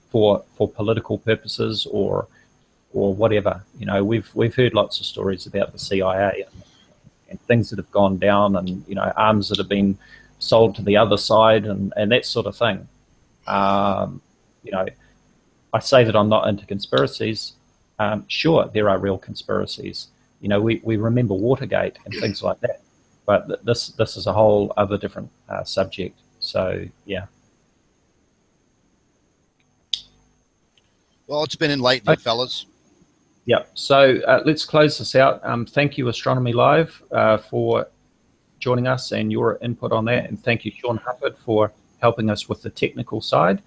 for political purposes or whatever. We've heard lots of stories about the CIA and things that have gone down, and arms that have been sold to the other side and that sort of thing. I say that I'm not into conspiracies. Sure, there are real conspiracies. We remember Watergate and things like that. But this is a whole other different subject. So, yeah. Well, it's been enlightening, fellas. Yeah. So let's close this out. Thank you, Astronomy Live, for joining us and your input on that. And thank you, Sean Hufford, for helping us with the technical side.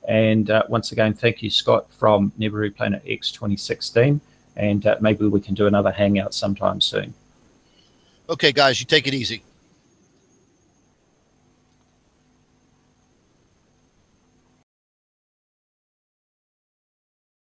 And once again, thank you, Scott, from Nibiru Planet X 2016. And maybe we can do another hangout sometime soon. Okay, guys, you take it easy.